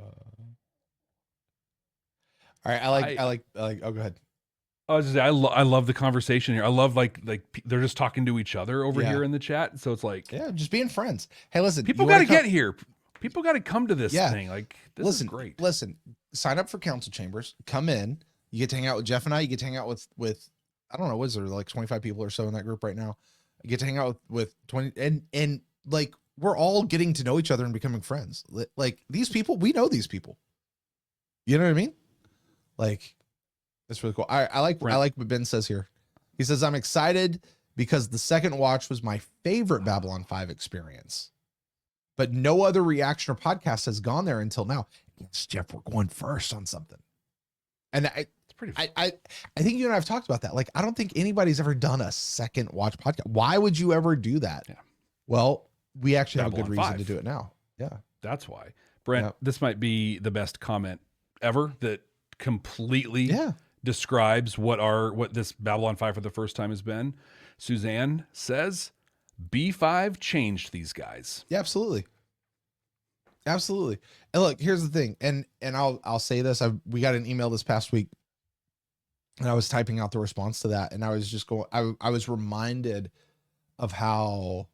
right, I like. Oh, go ahead. I was just saying, I love the conversation here. I love like they're just talking to each other over here in the chat. So it's like, just being friends. Hey, listen, people got to get here. People got to come to this thing. Like, this is great. Listen, sign up for Council Chambers. Come in. You get to hang out with Jeff and I. You get to hang out with I don't know, what is there, like 25 people or so in that group right now? You get to hang out with 20 and like we're all getting to know each other and becoming friends. Like these people, we know these people. You know what I mean? Like, that's really cool. I like what Ben says here. He says, "I'm excited because the second watch was my favorite Babylon 5 experience, but no other reaction or podcast has gone there until now." Yes, Jeff, we're going first on something. And it's pretty fun. I think you and I have talked about that. Like, I don't think anybody's ever done a second watch podcast. Why would you ever do that? Yeah. Well, we actually have a good Babylon reason 5. to do it now. Yeah. That's why. Brent, this might be the best comment ever that completely describes what this Babylon 5 for the first time has been. Suzanne says, B5 changed these guys. Yeah, absolutely. Absolutely. And look, here's the thing. And I'll say this. We got an email this past week and I was typing out the response to that. And I was just going, I was reminded of how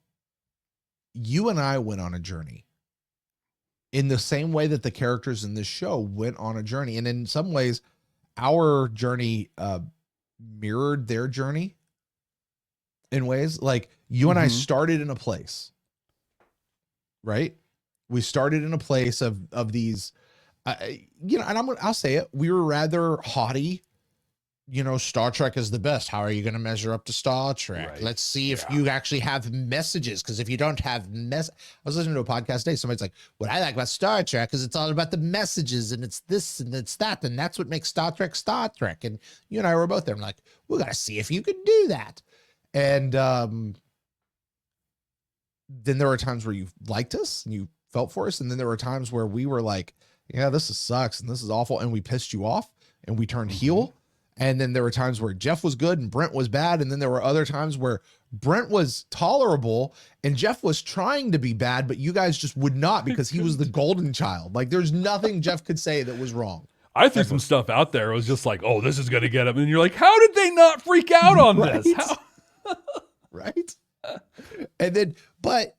you and I went on a journey in the same way that the characters in this show went on a journey. And in some ways, our journey mirrored their journey in ways. Like you and I started in a place, right? We started in a place of these, and I'll say it. We were rather haughty. Star Trek is the best. How are you going to measure up to Star Trek? Right. Let's see if you actually have messages. Because if you don't have I was listening to a podcast today. Somebody's like, what I like about Star Trek is it's all about the messages and it's this and it's that. And that's what makes Star Trek Star Trek. And you and I were both there. I'm like, we got to see if you can do that. And then there were times where you liked us and you felt for us. And then there were times where we were like, yeah, this sucks and this is awful. And we pissed you off and we turned heel. And then there were times where Jeff was good and Brent was bad. And then there were other times where Brent was tolerable and Jeff was trying to be bad, but you guys just would not because he was the golden child. Like there's nothing Jeff could say that was wrong. I threw some stuff out there. It was just like, oh, this is going to get him. And you're like, how did they not freak out on this? Right. And then, but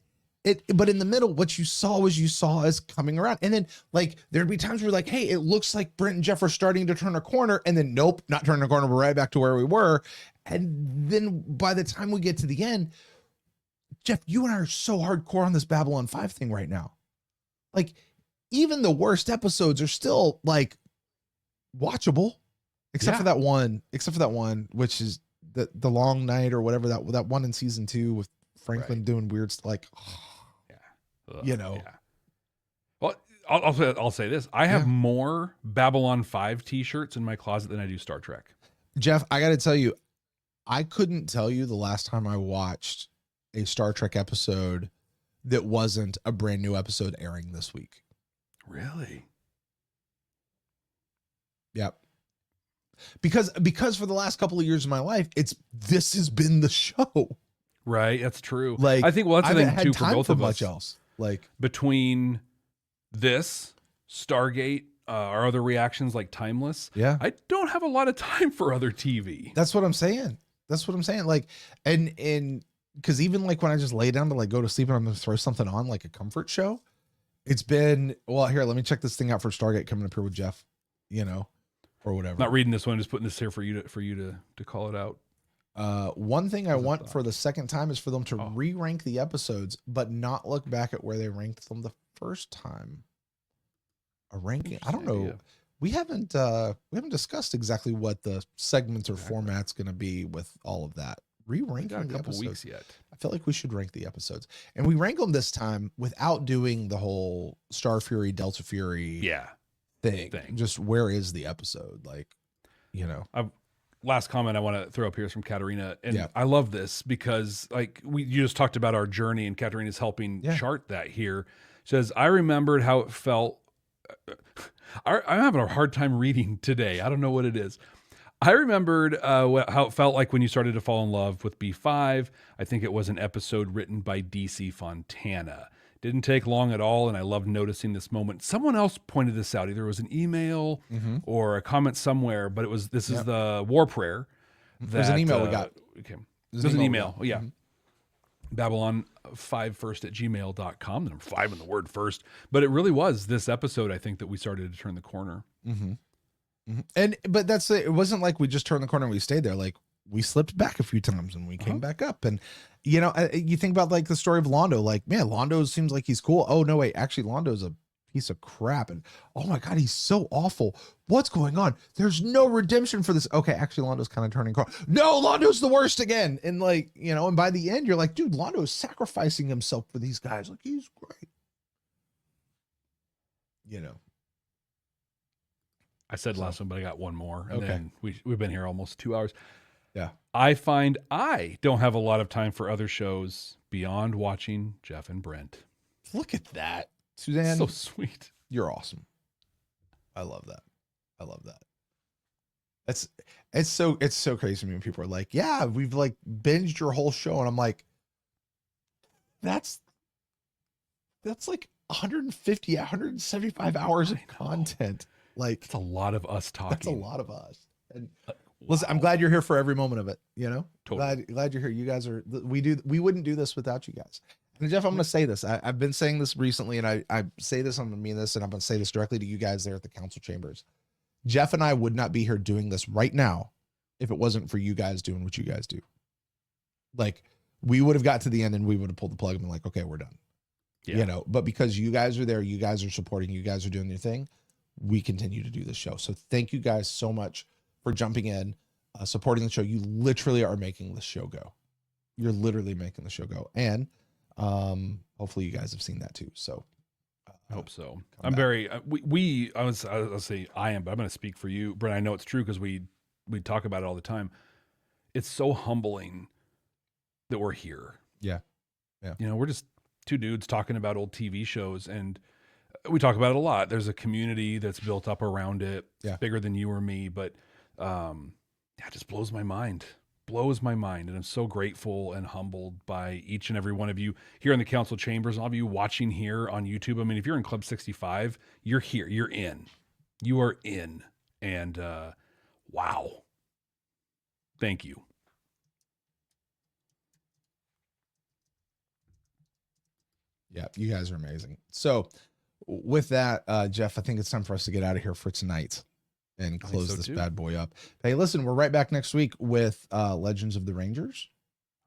in the middle, what you saw us coming around. And then like, there'd be times where like, hey, it looks like Brent and Jeff are starting to turn a corner, and then nope, not turning a corner. We're right back to where we were. And then by the time we get to the end, Jeff, you and I are so hardcore on this Babylon 5 thing right now. Like even the worst episodes are still like watchable, except for that one, which is the long night or whatever, that one in season 2 with Franklin doing weird stuff, like, Well, I'll say this. I have more Babylon 5 t-shirts in my closet than I do Star Trek. Jeff, I got to tell you, I couldn't tell you the last time I watched a Star Trek episode that wasn't a brand new episode airing this week. Really? Yep. Because for the last couple of years of my life, this has been the show. Right, that's true. Like I think that's the thing too for both of us. Much else. Like between this, Stargate, our other reactions like Timeless. Yeah, I don't have a lot of time for other TV. That's what I'm saying. Like, and because even like when I just lay down to like go to sleep and I'm gonna throw something on like a comfort show, it's been here. Let me check this thing out for Stargate coming up here with Jeff. Or whatever. Not reading this one, just putting this here for you to call it out. One thing I want for the second time is for them to re-rank the episodes, but not look back at where they ranked them the first time. A ranking. I don't know. We haven't discussed exactly what the segments or format's going to be with all of that. Re-ranking the episodes. Weeks yet. I feel like we should rank the episodes, and we rank them this time without doing the whole Starfury, Delta Fury. Thing. Just where is the episode? Like, last comment I want to throw up here is from Katerina. And I love this because like you just talked about our journey and Katerina's helping chart that here. She says, I remembered how it felt. I'm having a hard time reading today. I don't know what it is. I remembered how it felt like when you started to fall in love with B5. I think it was an episode written by DC Fontana. Didn't take long at all, and I loved noticing this moment. Someone else pointed this out. Either it was an email or a comment somewhere, but this is the war prayer. There's an email we got. Okay. There's an email. Oh, yeah. Babylon5first@gmail.com. The number 5 in the word first. But it really was this episode, I think, that we started to turn the corner. But that's it. It wasn't like we just turned the corner and we stayed there. Like, we slipped back a few times and we came back up. And, you think about like the story of Londo, like, man, Londo seems like he's cool. Oh, no, wait, actually, Londo's a piece of crap. And oh my God, he's so awful. What's going on? There's no redemption for this. Okay, actually, Londo's kind of turning corner. No, Londo's the worst again. And like, and by the end, you're like, dude, Londo's sacrificing himself for these guys. Like, he's great. I said last one, but I got one more. And okay. Then we've been here almost 2 hours. Yeah. I find I don't have a lot of time for other shows beyond watching Jeff and Brent. Look at that, Suzanne. So sweet. You're awesome. I love that. I love that. It's so crazy to me when people are like, yeah, we've like binged your whole show. And I'm like, that's like 150, 175 hours of content. Like, It's a lot of us talking. that's a lot of us. And listen, I'm glad you're here for every moment of it. You know, Totally. glad you're here. You guys are, we wouldn't do this without you guys. And Jeff, I'm going to say this. I've been saying this recently, and I say this, I'm going to mean this, and I'm going to say this directly to you guys there at the council chambers. Jeff and I would not be here doing this right now if it wasn't for you guys doing what you guys do. Like, we would have got to the end and we would have pulled the plug and been like, okay, we're done. Yeah. You know, but because you guys are there, you guys are supporting, you guys are doing your thing, we continue to do this show. So thank you guys so much for jumping in, supporting the show. You literally are making the show go. You're literally making the show go. And hopefully you guys have seen that too. So I hope so. I'm very, I was say I am, but I'm going to speak for you, Brent. I know it's true because we talk about it all the time. It's so humbling that we're here. Yeah. Yeah. You know, we're just two dudes talking about old TV shows, and we talk about it a lot. There's a community that's built up around it. Yeah. Bigger than you or me, but it just blows my mind. And I'm so grateful and humbled by each and every one of you here in the council chambers, and all of you watching here on YouTube. I mean, if you're in Club 65, you're here, you are in. And wow. Thank you. Yeah, you guys are amazing. So with that, Jeff, I think it's time for us to get out of here for tonight and close this bad boy up. Hey, listen, we're right back next week with Legends of the Rangers.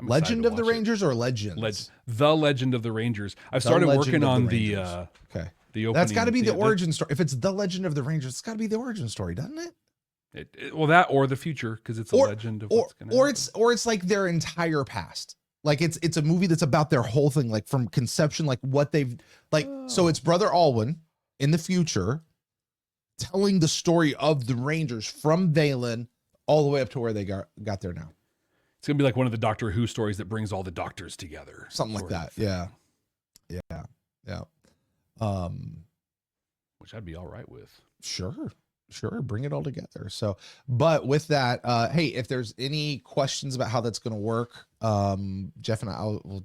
Legend of the Rangers or Legends? The Legend of the Rangers. I've started working on the okay. The opening. That's got to be the origin story. If it's the Legend of the Rangers, it's got to be the origin story, doesn't it? Well, that or the future, because it's a legend of what's going to happen. Or it's like their entire past. Like it's a movie that's about their whole thing, like from conception, like what they've like. So it's Brother Alwyn in the future telling the story of the Rangers from Valen all the way up to where they got there now. It's gonna be like one of the Doctor Who stories that brings all the doctors together. Something like that. Yeah. Which I'd be all right with. Sure. Bring it all together. So, but with that, hey, if there's any questions about how that's going to work, Jeff and I don't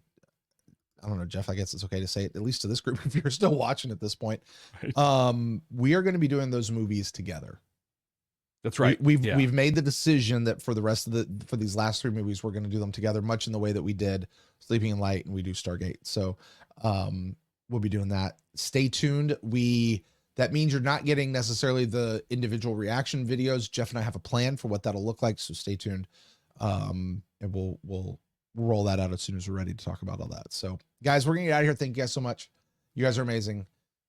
know, Jeff, I guess it's okay to say it, at least to this group, if you're still watching at this point, right. We are going to be doing those movies together. That's right. We've made the decision that for the rest of for these last 3 movies, we're going to do them together, much in the way that we did Sleeping in Light and we do Stargate. So, we'll be doing that. Stay tuned. That means you're not getting necessarily the individual reaction videos. Jeff and I have a plan for what that'll look like. So stay tuned. And we'll roll that out as soon as we're ready to talk about all that. So guys, we're going to get out of here. Thank you guys so much. You guys are amazing.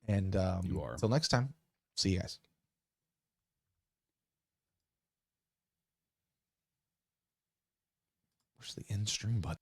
And you are. Until next time, see you guys. Where's the end stream button?